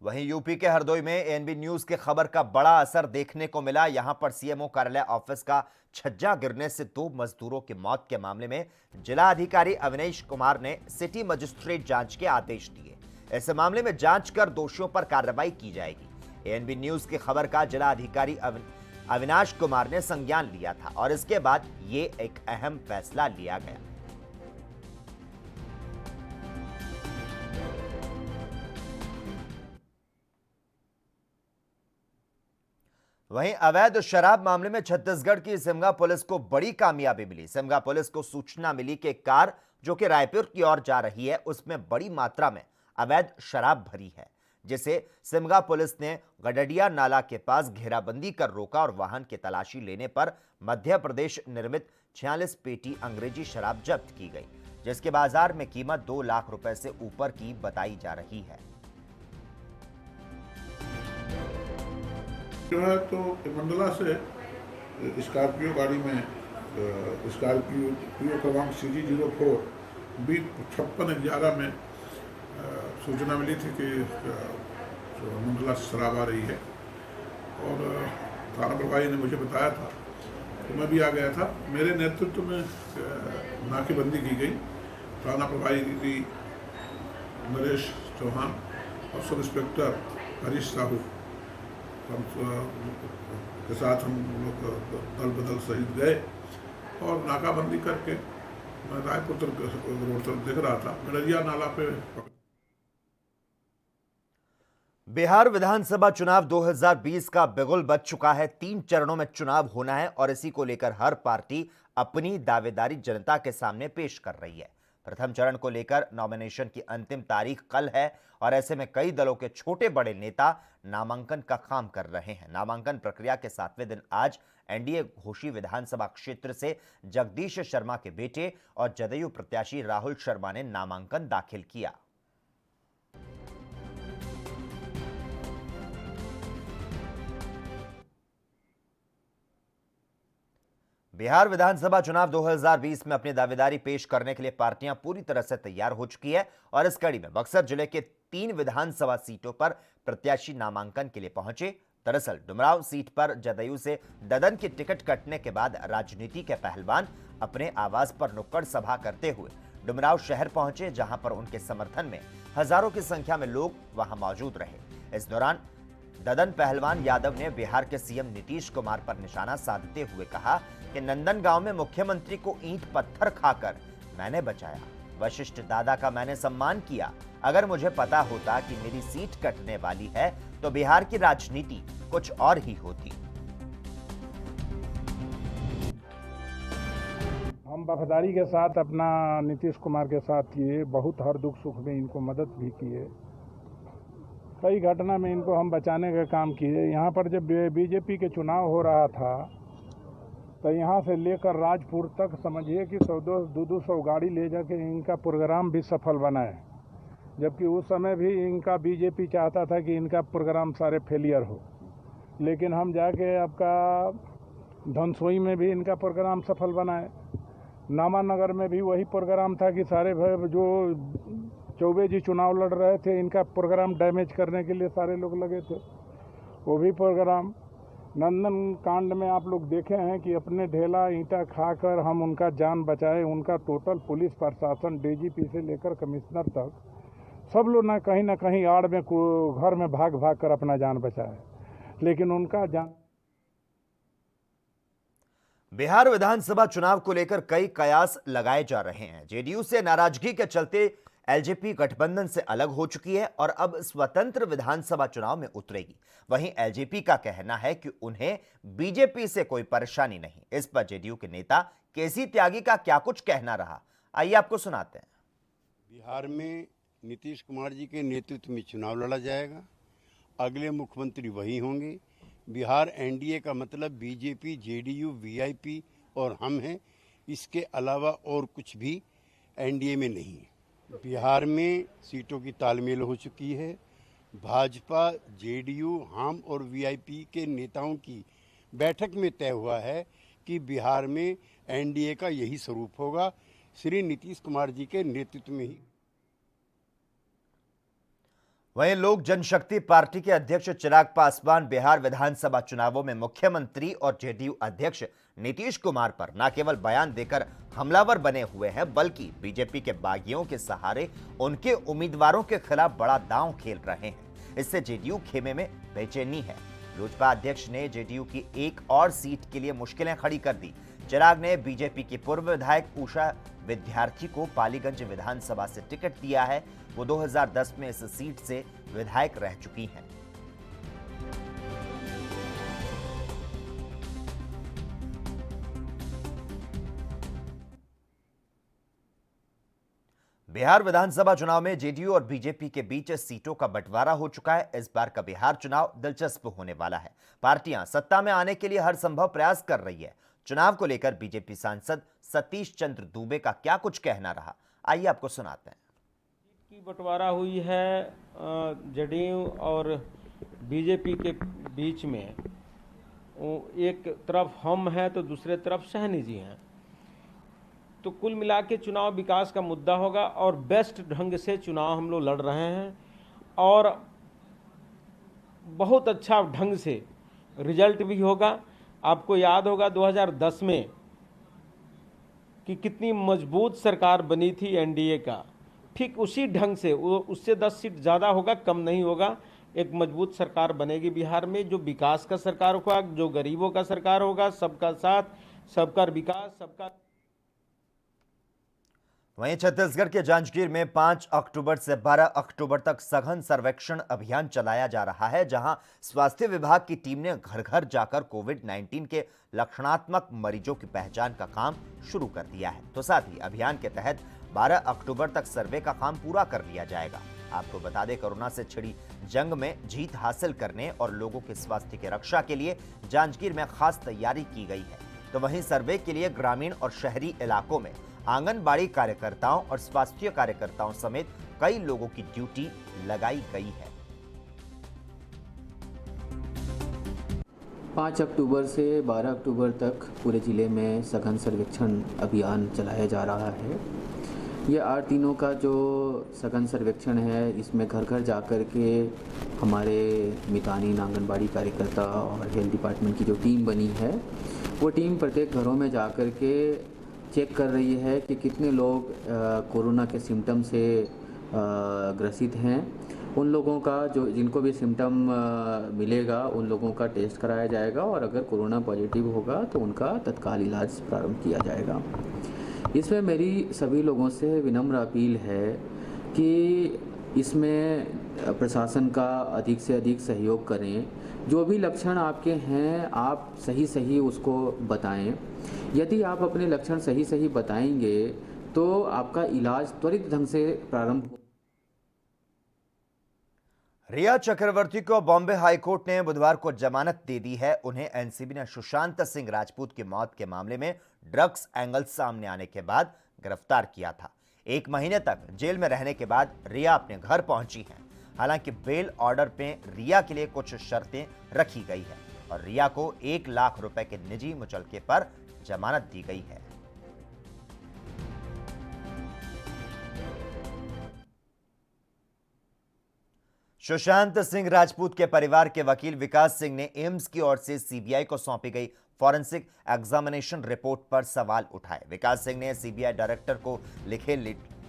वहीं यूपी के हरदोई में एएनबी न्यूज के खबर का बड़ा असर देखने को मिला। यहां पर सीएमओ कार्यालय ऑफिस का छज्जा गिरने से 2 मजदूरों की मौत के मामले में जिला अधिकारी अविनेश कुमार ने सिटी मजिस्ट्रेट जांच के आदेश दिए। इस मामले में जांच कर दोषियों पर कार्रवाई की जाएगी। एएनबी न्यूज की खबर का जिला अधिकारी अविनाश कुमार ने संज्ञान लिया था और इसके बाद ये एक अहम फैसला लिया गया। वहीं अवैध शराब मामले में छत्तीसगढ़ की सिमगा पुलिस को बड़ी कामयाबी मिली। सिमगा पुलिस को सूचना मिली कि कार जो कि रायपुर की ओर जा रही है उसमें बड़ी मात्रा में अवैध शराब भरी है, जिसे सिमगा पुलिस ने गडडिया नाला के पास घेराबंदी कर रोका और वाहन की तलाशी लेने पर मध्य प्रदेश निर्मित 46 पेटी अंग्रेजी शराब जब्त की गई, जिसके बाजार में कीमत 2 लाख रुपए से ऊपर की बताई जा रही है। जो है तो मंडला से स्कॉर्पियो गाड़ी में स्कॉर्पियो क्रमांक CG04 B5611 में सूचना मिली थी कि मंडला से शराब आ रही है और थाना प्रभारी ने मुझे बताया था तो मैं भी आ गया था। मेरे नेतृत्व में नाकेबंदी की गई। थाना प्रभारी नरेश चौहान और सब इंस्पेक्टर हरीश साहू के साथ हम लोग दल बदल सहित गए और नाकाबंदी करके मैं रायपुर रोड तरफ देख रहा था, गडरिया नाला पे। बिहार विधानसभा चुनाव 2020 का बिगुल बज चुका है। 3 चरणों में चुनाव होना है और इसी को लेकर हर पार्टी अपनी दावेदारी जनता के सामने पेश कर रही है। प्रथम चरण को लेकर नॉमिनेशन की अंतिम तारीख कल है और ऐसे में कई दलों के छोटे बड़े नेता नामांकन का काम कर रहे हैं। नामांकन प्रक्रिया के 7वें दिन आज एनडीए घोषी विधानसभा क्षेत्र से जगदीश शर्मा के बेटे और जदयू प्रत्याशी राहुल शर्मा ने नामांकन दाखिल किया। बिहार विधानसभा चुनाव 2020 में अपनी दावेदारी पेश करने के लिए पार्टियां पूरी तरह से तैयार हो चुकी है और इस कड़ी में बक्सर जिले के 3 विधानसभा सीटों पर प्रत्याशी नामांकन के लिए पहुंचे। दरअसल डुमरांव सीट पर जदयू से ददन की टिकट कटने के बाद राजनीति के पहलवान अपने आवास पर नुक्कड़ सभा करते हुए डुमरांव शहर पहुंचे, जहां पर उनके समर्थन में हजारों की संख्या में लोग वहां मौजूद रहे। इस दौरान ददन पहलवान यादव ने बिहार के सीएम नीतीश कुमार पर निशाना साधते हुए कहा कि नंदनगांव में मुख्यमंत्री को ईंट पत्थर खाकर मैंने बचाया। वशिष्ठ दादा का मैंने सम्मान किया। अगर मुझे पता होता कि मेरी सीट कटने वाली है तो बिहार की राजनीति कुछ और ही होती। हम वफादारी के साथ अपना नीतीश कुमार के साथ किए, बहुत हर दुख सुख में इनको मदद भी किए, कई घटना में इनको हम बचाने का काम किए। यहाँ पर जब बीजेपी के चुनाव हो रहा था तो यहाँ से लेकर राजपुर तक समझिए कि 100-200 गाड़ी ले जाके इनका प्रोग्राम भी सफल बनाए, जबकि उस समय भी इनका बीजेपी चाहता था कि इनका प्रोग्राम सारे फेलियर हो। लेकिन हम जाके आपका धनसोई में भी इनका प्रोग्राम सफल बनाए। नामानगर में भी वही प्रोग्राम था कि सारे जो चौबे जी चुनाव लड़ रहे थे इनका प्रोग्राम डैमेज करने के लिए सारे लोग लगे थे, वो भी प्रोग्राम। नंदन कांड में आप लोग देखे हैं कि अपने ढेला ईंटा खाकर हम उनका जान बचाए। उनका टोटल पुलिस प्रशासन डीजीपी से लेकर कमिश्नर तक सब लोग ना कहीं आड़ में घर में भाग कर अपना जान बचाए, लेकिन उनका जान। बिहार विधानसभा चुनाव को लेकर कई कयास लगाए जा रहे हैं। जेडीयू से नाराजगी के चलते एलजेपी गठबंधन से अलग हो चुकी है और अब स्वतंत्र विधानसभा चुनाव में उतरेगी। वहीं एलजेपी का कहना है कि उन्हें बीजेपी से कोई परेशानी नहीं। इस पर जेडीयू के नेता केसी त्यागी का क्या कुछ कहना रहा, आइए आपको सुनाते हैं। बिहार में नीतीश कुमार जी के नेतृत्व में चुनाव लड़ा जाएगा, अगले मुख्यमंत्री वही होंगे। बिहार एनडीए का मतलब बीजेपी, जेडीयू, वीआईपी और हम हैं, इसके अलावा और कुछ भी एनडीए में नहीं है। बिहार में सीटों की तालमेल हो चुकी है। भाजपा, जेडीयू, हम और वीआईपी के नेताओं की बैठक में तय हुआ है कि बिहार में एनडीए का यही स्वरूप होगा, श्री नीतीश कुमार जी के नेतृत्व में ही। वहीं लोक जनशक्ति पार्टी के अध्यक्ष चिराग पासवान बिहार विधानसभा चुनावों में मुख्यमंत्री और जेडीयू अध्यक्ष नीतीश कुमार पर न केवल बयान देकर हमलावर बने हुए हैं, बल्कि बीजेपी के बागियों के सहारे उनके उम्मीदवारों के खिलाफ बड़ा दांव खेल रहे हैं। इससे जेडीयू खेमे में बेचैनी है। लोजपा अध्यक्ष ने जेडीयू की एक और सीट के लिए मुश्किलें खड़ी कर दी। चिराग ने बीजेपी की पूर्व विधायक उषा विद्यार्थी को पालीगंज विधानसभा से टिकट दिया है। वो 2010 में इस सीट से विधायक रह चुकी हैं। बिहार विधानसभा चुनाव में जेडीयू और बीजेपी के बीच सीटों का बंटवारा हो चुका है। इस बार का बिहार चुनाव दिलचस्प होने वाला है। पार्टियां सत्ता में आने के लिए हर संभव प्रयास कर रही है। चुनाव को लेकर बीजेपी सांसद सतीश चंद्र दुबे का क्या कुछ कहना रहा, आइए आपको सुनाते हैं। की बंटवारा हुई है जेडीयू और बीजेपी के बीच में। एक तरफ हम हैं तो दूसरे तरफ सहनी जी हैं। तो कुल मिला के चुनाव विकास का मुद्दा होगा और बेस्ट ढंग से चुनाव हम लोग लड़ रहे हैं और बहुत अच्छा ढंग से रिजल्ट भी होगा। आपको याद होगा 2010 में कि कितनी मजबूत सरकार बनी थी एनडीए का। ठीक उसी ढंग से वो उससे 10 सीट ज़्यादा होगा, कम नहीं होगा। एक मजबूत सरकार बनेगी बिहार में, जो विकास का सरकार होगा, जो गरीबों का सरकार होगा, सबका साथ, सबका विकास, सबका। वहीं छत्तीसगढ़ के जांजगीर में 5 अक्टूबर से 12 अक्टूबर तक सघन सर्वेक्षण अभियान चलाया जा रहा है, जहां स्वास्थ्य विभाग की टीम ने घर घर जाकर कोविड-19 के लक्षणात्मक मरीजों की पहचान का काम शुरू कर दिया है। तो साथ ही अभियान के तहत 12 अक्टूबर तक सर्वे का काम पूरा कर लिया जाएगा। आपको बता दें, कोरोना से छिड़ी जंग में जीत हासिल करने और लोगों के स्वास्थ्य की रक्षा के लिए जांजगीर में खास तैयारी की गई है। तो वहीं सर्वे के लिए ग्रामीण और शहरी इलाकों में आंगनबाड़ी कार्यकर्ताओं और स्वास्थ्य कार्यकर्ताओं समेत कई लोगों की ड्यूटी लगाई गई है। 5 अक्टूबर से 12 अक्टूबर तक पूरे ज़िले में सघन सर्वेक्षण अभियान चलाया जा रहा है। ये 8 दिनों का जो सघन सर्वेक्षण है, इसमें घर घर जाकर के हमारे मितानी आंगनबाड़ी कार्यकर्ता और हेल्थ डिपार्टमेंट की जो टीम बनी है, वो टीम प्रत्येक घरों में जाकर के चेक कर रही है कि कितने लोग कोरोना के सिम्टम से ग्रसित हैं। उन लोगों का जिनको भी सिम्टम मिलेगा, उन लोगों का टेस्ट कराया जाएगा और अगर कोरोना पॉजिटिव होगा तो उनका तत्काल इलाज प्रारंभ किया जाएगा। इसमें मेरी सभी लोगों से विनम्र अपील है कि इसमें प्रशासन का अधिक से अधिक सहयोग करें। जो भी लक्षण आपके हैं, आप सही उसको बताएं। यदि आप अपने लक्षण सही बताएंगे तो आपका इलाज त्वरित ढंग से प्रारंभ हो। रिया चक्रवर्ती को बॉम्बे हाईकोर्ट ने बुधवार को जमानत दे दी है। उन्हें एनसीबी ने सुशांत सिंह राजपूत की मौत के मामले में ड्रग्स एंगल सामने आने के बाद गिरफ्तार किया था। 1 महीने तक जेल में रहने के बाद रिया अपने घर पहुंची हैं। हालांकि बेल ऑर्डर पे रिया के लिए कुछ शर्तें रखी गई है और रिया को 1 लाख रुपए के निजी मुचलके पर जमानत दी गई है। सुशांत सिंह राजपूत के परिवार के वकील विकास सिंह ने एम्स की ओर से सीबीआई को सौंपी गई फॉरेंसिक एग्जामिनेशन रिपोर्ट पर सवाल उठाए। विकास सिंह ने सीबीआई डायरेक्टर को लिखे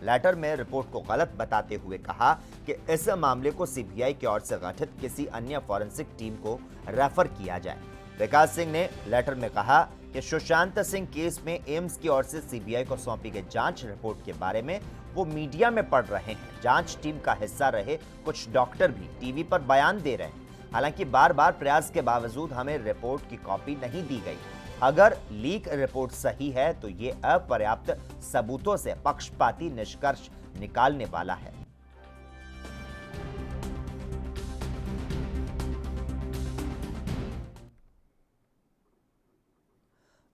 लेटर में रिपोर्ट को गलत बताते हुए कहा कि इस मामले को सीबीआई की ओर से गठित किसी अन्य फॉरेंसिक टीम को रेफर किया जाए। विकास सिंह ने लेटर में कहा कि सुशांत सिंह केस में एम्स की ओर से सीबीआई को सौंपी गई जांच रिपोर्ट के बारे में वो मीडिया में पढ़ रहे हैं। जांच टीम का हिस्सा रहे कुछ डॉक्टर भी टीवी पर बयान दे रहे हैं। हालांकि बार बार प्रयास के बावजूद हमें रिपोर्ट की कॉपी नहीं दी गई। अगर लीक रिपोर्ट सही है तो ये अपर्याप्त सबूतों से पक्षपाती निष्कर्ष निकालने वाला है।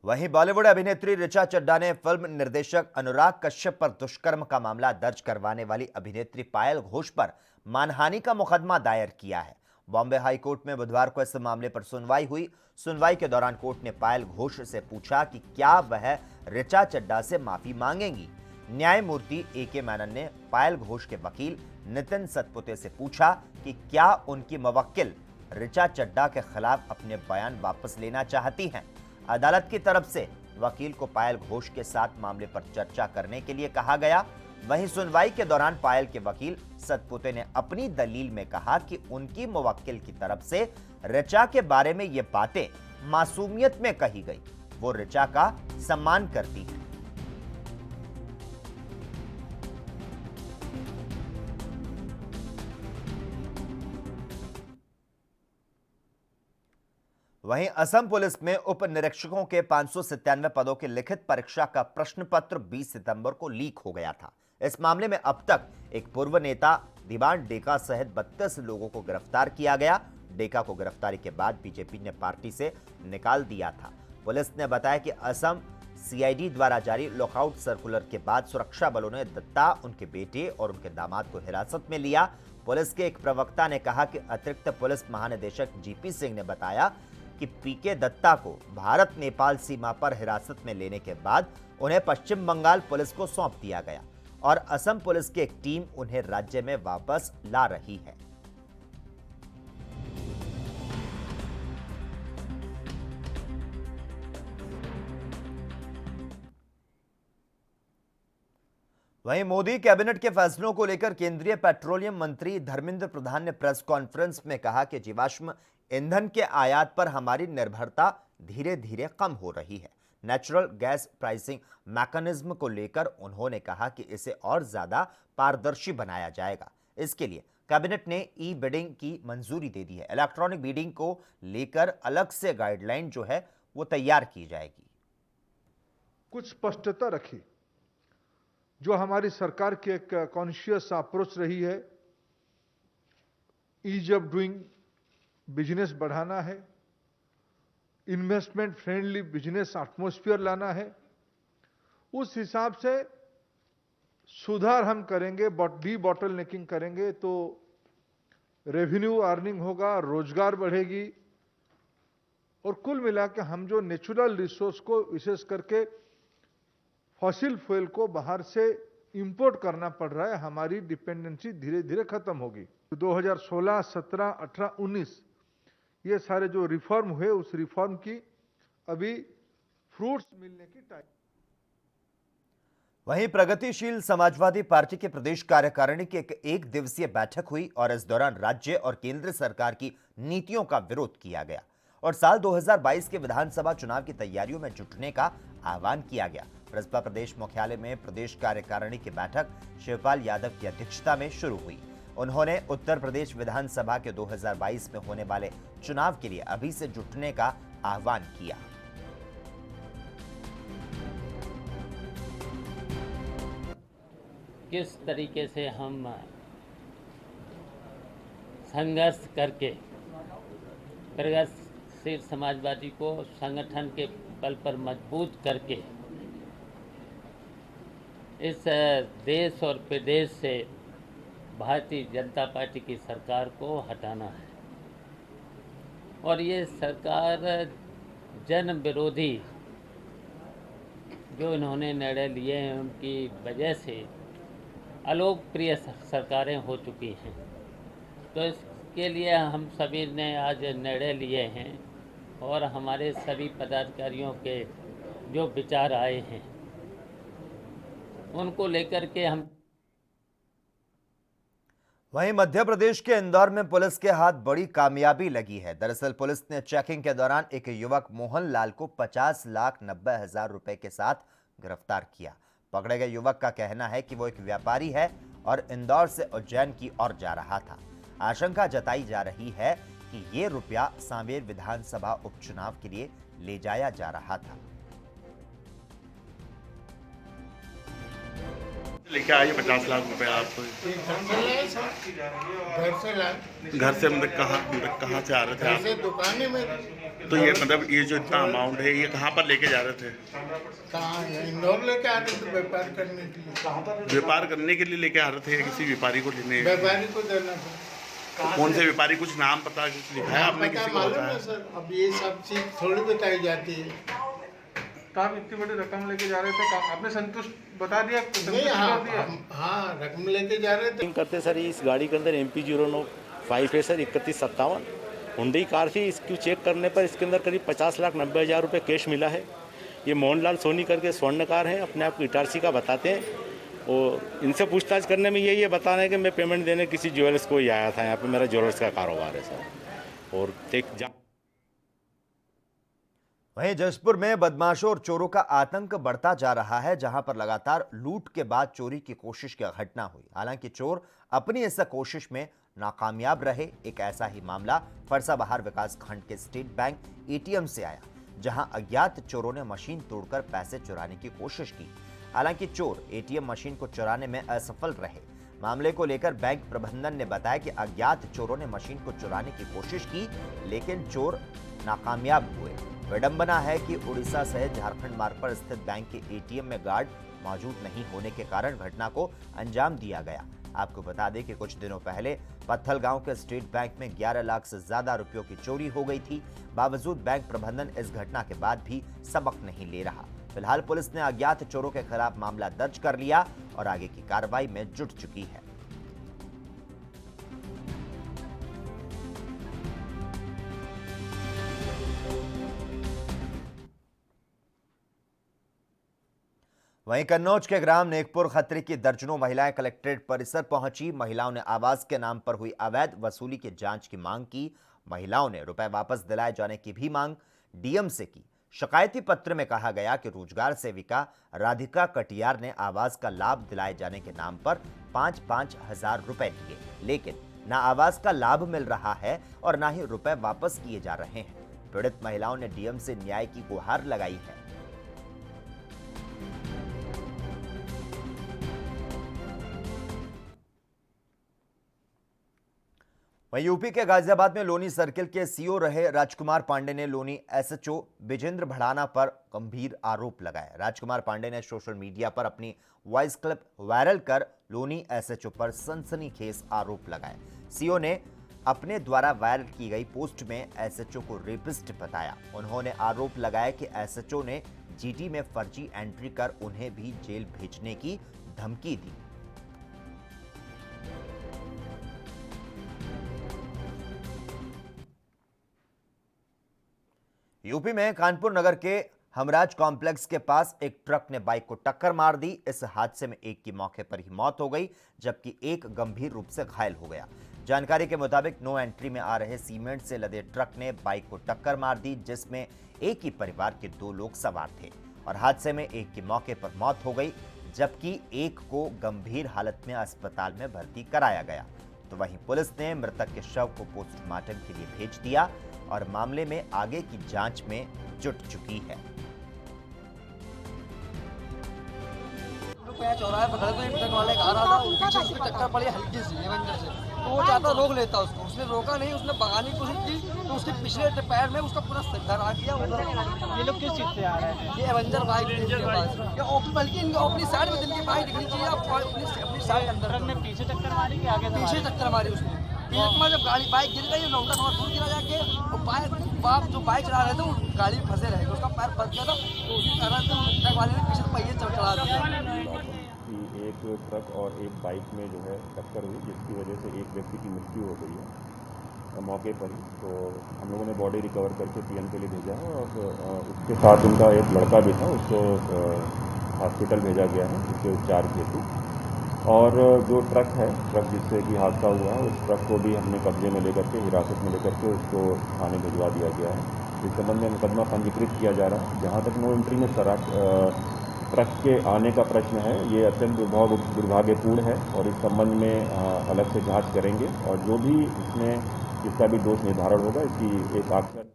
वहीं बॉलीवुड अभिनेत्री ऋचा चड्ढा ने फिल्म निर्देशक अनुराग कश्यप पर दुष्कर्म का मामला दर्ज करवाने वाली अभिनेत्री पायल घोष पर मानहानि का मुकदमा दायर किया है। बॉम्बे हाई कोर्ट में बुधवार को इस मामले पर सुनवाई हुई। सुनवाई के दौरान कोर्ट ने पायल घोष से पूछा कि क्या वह ऋचा चड्ढा से माफी मांगेंगी। न्यायमूर्ति ए.के. मेनन ने पायल घोष के वकील नितिन सतपुते से पूछा कि क्या उनकी मुवक्किल ऋचा चड्ढा के खिलाफ अपने बयान वापस लेना चाहती हैं। अदालत की तरफ से वकील को पायल घोष के साथ मामले पर चर्चा करने के लिए कहा गया। वहीं सुनवाई के दौरान पायल के वकील सतपुते ने अपनी दलील में कहा कि उनकी मुवक्किल की तरफ से ऋचा के बारे में ये बातें मासूमियत में कही गई। वो ऋचा का सम्मान करती है। वहीं असम पुलिस में उप निरीक्षकों के 597 पदों की लिखित परीक्षा का प्रश्न पत्र 20 सितंबर को लीक हो गया था। इस मामले में अब तक एक पूर्व नेता दीवान डेका सहित 32 लोगों को गिरफ्तार किया गया। डेका को गिरफ्तारी के बाद बीजेपी ने पार्टी से निकाल दिया था। पुलिस ने बताया कि असम सीआईडी द्वारा जारी लॉकआउट सर्कुलर के बाद सुरक्षा बलों ने दत्ता, उनके बेटे और उनके दामाद को हिरासत में लिया। पुलिस के एक प्रवक्ता ने कहा कि अतिरिक्त पुलिस महानिदेशक जीपी सिंह ने बताया कि पीके दत्ता को भारत नेपाल सीमा पर हिरासत में लेने के बाद उन्हें पश्चिम बंगाल पुलिस को सौंप दिया गया और असम पुलिस की एक टीम उन्हें राज्य में वापस ला रही है। वहीं मोदी कैबिनेट के फैसलों को लेकर केंद्रीय पेट्रोलियम मंत्री धर्मेंद्र प्रधान ने प्रेस कॉन्फ्रेंस में कहा कि जीवाश्म ईंधन के आयात पर हमारी निर्भरता धीरे धीरे कम हो रही है। नेचुरल गैस प्राइसिंग मैकेनिज्म को लेकर उन्होंने कहा कि इसे और ज्यादा पारदर्शी बनाया जाएगा। इसके लिए कैबिनेट ने ई बिडिंग की मंजूरी दे दी है। इलेक्ट्रॉनिक बिडिंग को लेकर अलग से गाइडलाइन जो है वो तैयार की जाएगी। कुछ स्पष्टता रखी जो हमारी सरकार की एक कॉन्शियस अप्रोच रही है। ईज ऑफ डूइंग बिजनेस बढ़ाना है, इन्वेस्टमेंट फ्रेंडली बिजनेस एटमॉस्फेयर लाना है। उस हिसाब से सुधार हम करेंगे, डी बॉटलनेकिंग करेंगे तो रेवेन्यू अर्निंग होगा, रोजगार बढ़ेगी और कुल मिला के हम जो नेचुरल रिसोर्स को विशेष करके फॉसिल फ्यूल को बाहर से इंपोर्ट करना पड़ रहा है, हमारी डिपेंडेंसी धीरे धीरे खत्म होगी। 2016, 17, 18, 19 ये सारे जो रिफॉर्म हुए उस रिफॉर्म की अभी फ्रूट्स मिलने की टाइम। वहीं प्रगतिशील समाजवादी पार्टी के प्रदेश कार्यकारिणी की एक दिवसीय बैठक हुई और इस दौरान राज्य और केंद्र सरकार की नीतियों का विरोध किया गया और साल 2022 के विधानसभा चुनाव की तैयारियों में जुटने का आह्वान किया गया। बसपा प्रदेश मुख्यालय में प्रदेश कार्यकारिणी की बैठक शिवपाल यादव की अध्यक्षता में शुरू हुई। उन्होंने उत्तर प्रदेश विधानसभा के 2022 में होने वाले चुनाव के लिए अभी से जुटने का आह्वान किया। किस तरीके से हम संघर्ष करके प्रगतिशील समाजवादी को संगठन के बल पर मजबूत करके इस देश और प्रदेश से भारतीय जनता पार्टी की सरकार को हटाना है। और ये सरकार जन विरोधी जो इन्होंने निर्णय लिए हैं उनकी वजह से अलोकप्रिय सरकारें हो चुकी हैं। तो इसके लिए हम सभी ने आज निर्णय लिए हैं और हमारे सभी पदाधिकारियों के जो विचार आए हैं उनको लेकर के हम वहीं मध्य प्रदेश के इंदौर में पुलिस के हाथ बड़ी कामयाबी लगी है। दरअसल पुलिस ने चेकिंग के दौरान एक युवक मोहन लाल को 50,90,000 रुपए के साथ गिरफ्तार किया। पकड़े गए युवक का कहना है कि वो एक व्यापारी है और इंदौर से उज्जैन की ओर जा रहा था। आशंका जताई जा रही है कि ये रुपया सांवेर विधानसभा उपचुनाव के लिए ले जाया जा रहा था। लेके आइए 50 लाख रुपए आपको। घर से मतलब कहाँ से आ रहे थे आप? दुकान में। तो ये मतलब ये जो इतना अमाउंट है ये कहाँ पर लेके जा रहे थे? कहाँ इंदौर लेके आ रहे थे व्यापार करने के लिए। कहाँ पर? व्यापार करने के लिए लेके आ रहे थे, किसी व्यापारी को लेने? व्यापारी को देना था। कौन से व्यापारी, कुछ नाम पता लिखा है आपने? किसी को बताया? सर अब ये सब चीज थोड़ी बताई जाती है। तो आप इतनी बड़ी रकम लेके जा रहे थे, आपने संतुष्ट बता दिया? हाँ रकम लेके जा रहे थे। करते सर इस गाड़ी के अंदर MP09 है सर 3157 हुंडई कार थी। इसको चेक करने पर इसके अंदर करीब 50,90,000 रुपये कैश मिला है। ये मोहनलाल सोनी करके स्वर्णकार हैं, अपने आप को इटारसी का बताते हैं और इनसे पूछताछ करने में ये बता रहे हैं कि मैं पेमेंट देने किसी ज्वेलर्स को ही आया था। यहाँ पे मेरा ज्वेलर्स का कारोबार है सर। और वहीं जशपुर में बदमाशों और चोरों का आतंक बढ़ता जा रहा है, जहां पर लगातार लूट के बाद चोरी की कोशिश की घटना हुई। हालांकि चोर अपनी इस कोशिश में नाकामयाब रहे। एक ऐसा ही मामला फरसाबहार विकास खंड के स्टेट बैंक ATM से आया, जहां अज्ञात चोरों ने मशीन तोड़कर पैसे चुराने की कोशिश की। हालांकि चोर ATM मशीन को चुराने में असफल रहे। मामले को लेकर बैंक प्रबंधन ने बताया कि अज्ञात चोरों ने मशीन को चुराने की कोशिश की, लेकिन चोर नाकामयाब हुए। विडंबना है कि उड़ीसा सहित झारखंड मार्ग पर स्थित बैंक के ATM में गार्ड मौजूद नहीं होने के कारण घटना को अंजाम दिया गया। आपको बता दें कि कुछ दिनों पहले पत्थल गांव के स्टेट बैंक में 11 लाख से ज्यादा रुपयों की चोरी हो गई थी। बावजूद बैंक प्रबंधन इस घटना के बाद भी सबक नहीं ले रहा। फिलहाल पुलिस ने अज्ञात चोरों के खिलाफ मामला दर्ज कर लिया और आगे की कार्रवाई में जुट चुकी है। वहीं कन्नौज के ग्राम नेकपुर खत्री की दर्जनों महिलाएं कलेक्ट्रेट परिसर पहुंची। महिलाओं ने आवास के नाम पर हुई अवैध वसूली की जांच की मांग की। महिलाओं ने रुपए वापस दिलाए जाने की भी मांग DM से की। शिकायती पत्र में कहा गया कि रोजगार सेविका राधिका कटियार ने आवास का लाभ दिलाए जाने के नाम पर 5-5 हजार रुपए दिए, लेकिन न आवास का लाभ मिल रहा है और न ही रुपए वापस किए जा रहे हैं। पीड़ित महिलाओं ने DM से न्याय की गुहार लगाई है। वहीं यूपी के गाजियाबाद में लोनी सर्किल के CO रहे राजकुमार पांडे ने लोनी SHO विजेंद्र भड़ाना पर गंभीर आरोप लगाए। राजकुमार पांडे ने सोशल मीडिया पर अपनी वॉइस क्लिप वायरल कर लोनी SHO पर सनसनीखेज आरोप लगाए। CO ने अपने द्वारा वायरल की गई पोस्ट में SHO को रेपिस्ट बताया। उन्होंने आरोप लगाया कि SHO ने GT में फर्जी एंट्री कर उन्हें भी जेल भेजने की धमकी दी। यूपी में कानपुर नगर के हमराज कॉम्प्लेक्स के पास एक ट्रक ने बाइक को टक्कर मार दी। इस हादसे में एक की मौके पर ही मौत हो गई, जबकि एक गंभीर रूप से घायल हो गया। जानकारी के मुताबिक नो एंट्री में आ रहे सीमेंट से लदे ट्रक ने बाइक को टक्कर मार दी, जिसमें एक ही परिवार के 2 लोग सवार थे और हादसे में एक की मौके पर मौत हो गई, जबकि एक को गंभीर हालत में अस्पताल में भर्ती कराया गया। तो वहीं पुलिस ने मृतक के शव को पोस्टमार्टम के लिए भेज दिया और मामले में आगे की जांच में जुट चुकी है। चौराहे पकड़े तो ट्रक वाले आ रहा था, पीछे उसकी टक्कर पड़ी हल्की सी एवेंजर से, तो वो चाहता रोक लेता उसको, उसने रोका नहीं, उसने भगाने की कोशिश की तो उसके पिछले पैर में उसका पूरा सिर आ गया। ये लोग किस चीज से आ रहे हैं? ये एवेंजर बाइक बल्कि इनकी अपनी साइड में जिनकी बाइक दिखनी चाहिए अपनी साइड अंदर में पीछे टक्कर मारी कि आगे? पीछे टक्कर मारी उसने। जब गाड़ी बाइक गिर गई लौटा थोड़ा दूर गिरा जाके, बाप जो बाइक चला रहे थे वो गाड़ी में फंसे रहे, उसका पैर फंस गया था, तो उसी कारण से ट्रक वाले ने पीछे पहिए चढ़ा दिया। एक ट्रक और एक बाइक में जो है टक्कर हुई, जिसकी वजह से एक व्यक्ति की मृत्यु हो गई है मौके पर ही। तो हम लोगों ने बॉडी रिकवर करके PM के लिए भेजा है और उसके साथ उनका एक लड़का भी था, उसको हॉस्पिटल भेजा गया है उसके उपचार हेतु। और जो ट्रक है, ट्रक जिससे कि हादसा हुआ है, उस ट्रक को भी हमने कब्जे में लेकर के, हिरासत में लेकर के उसको थाने भिजवा दिया गया है। इस संबंध में मुकदमा पंजीकृत किया जा रहा है। जहाँ तक नो एंट्री में ट्रक के आने का प्रश्न है, ये अत्यंत दुर्भाग्यपूर्ण है और इस संबंध में अलग से जांच करेंगे और जो भी इसमें जिसका भी दोष निर्धारण होगा इसकी एक आखिर।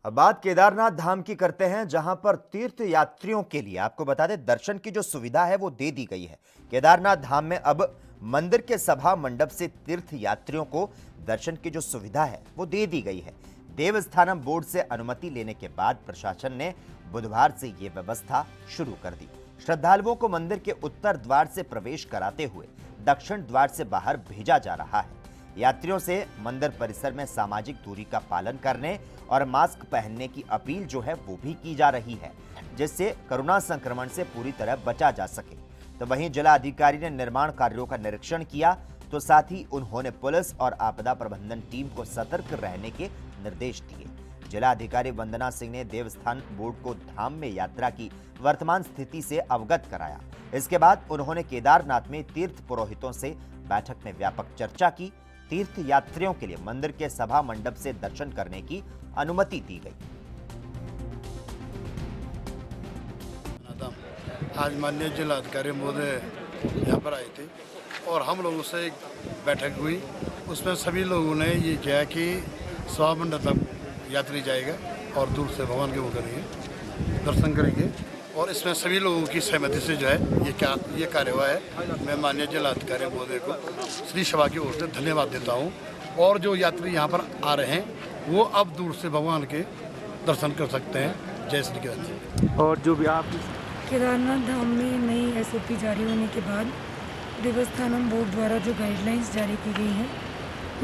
अब बात केदारनाथ धाम की करते हैं, जहां पर तीर्थ यात्रियों के लिए आपको बता दें दर्शन की जो सुविधा है वो दे दी गई है। केदारनाथ धाम में अब मंदिर के सभा मंडप से तीर्थ यात्रियों को दर्शन की जो सुविधा है वो दे दी गई है। देवस्थानम बोर्ड से अनुमति लेने के बाद प्रशासन ने बुधवार से ये व्यवस्था शुरू कर दी। श्रद्धालुओं को मंदिर के उत्तर द्वार से प्रवेश कराते हुए दक्षिण द्वार से बाहर भेजा जा रहा है। यात्रियों से मंदिर परिसर में सामाजिक दूरी का पालन करने और मास्क पहनने की अपील जो है वो भी की जा रही है, जिससे कोरोना संक्रमण से पूरी तरह बचा जा सके। तो वहीं जिला अधिकारी ने निर्माण कार्यों का निरीक्षण किया, तो साथ ही उन्होंने पुलिस और आपदा प्रबंधन टीम को सतर्क रहने के निर्देश दिए। जिला अधिकारी वंदना सिंह ने देवस्थान बोर्ड को धाम में यात्रा की वर्तमान स्थिति से अवगत कराया। इसके बाद उन्होंने केदारनाथ में तीर्थ पुरोहितों से बैठक में व्यापक चर्चा की। तीर्थ यात्रियों के लिए मंदिर के सभा मंडप से दर्शन करने की अनुमति दी गई। आज माननीय जिला अधिकारी महोदय यहाँ पर आए थे और हम लोगों से एक बैठक हुई। उसमें सभी लोगों ने ये किया कि सभा मंडप तक यात्री जाएगा और दूर से भगवान के वो करेंगे, दर्शन करेंगे और इसमें सभी लोगों की सहमति से जो है ये कार्य हुआ है। मैं माननीय जिला अधिकारी महोदय को श्री सभा की ओर से धन्यवाद देता हूँ और जो यात्री यहाँ पर आ रहे हैं वो अब दूर से भगवान के दर्शन कर सकते हैं। जय श्री कृष्ण। और जो भी आप केदारनाथ धाम में नई SOP जारी होने के बाद देवस्थानम बोर्ड द्वारा जो गाइडलाइंस जारी की गई हैं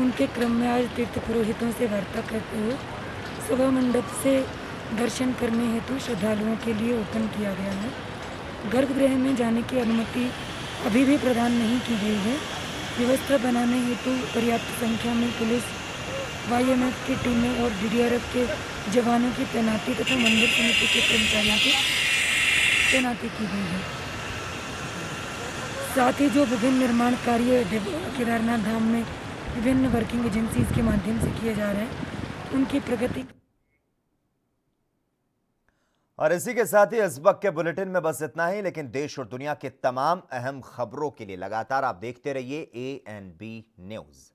उनके क्रम में आज तीर्थ पुरोहितों से वार्ता करते हुए सभा मंडप से दर्शन करने हेतु श्रद्धालुओं के लिए ओपन किया गया है। गर्भगृह में जाने की अनुमति अभी भी प्रदान नहीं की गई है। व्यवस्था बनाने हेतु पर्याप्त संख्या में पुलिस, YMF की टीमें और DDRF के जवानों की तैनाती तथा मंदिर समिति के कर्मचारियों की तैनाती की गई है। साथ ही जो विभिन्न निर्माण कार्य केदारनाथ धाम में विभिन्न वर्किंग एजेंसीज के माध्यम से किए जा रहे हैं उनकी प्रगति। और इसी के साथ ही इस वक्त के बुलेटिन में बस इतना ही, लेकिन देश और दुनिया के तमाम अहम खबरों के लिए लगातार आप देखते रहिए ANB न्यूज़।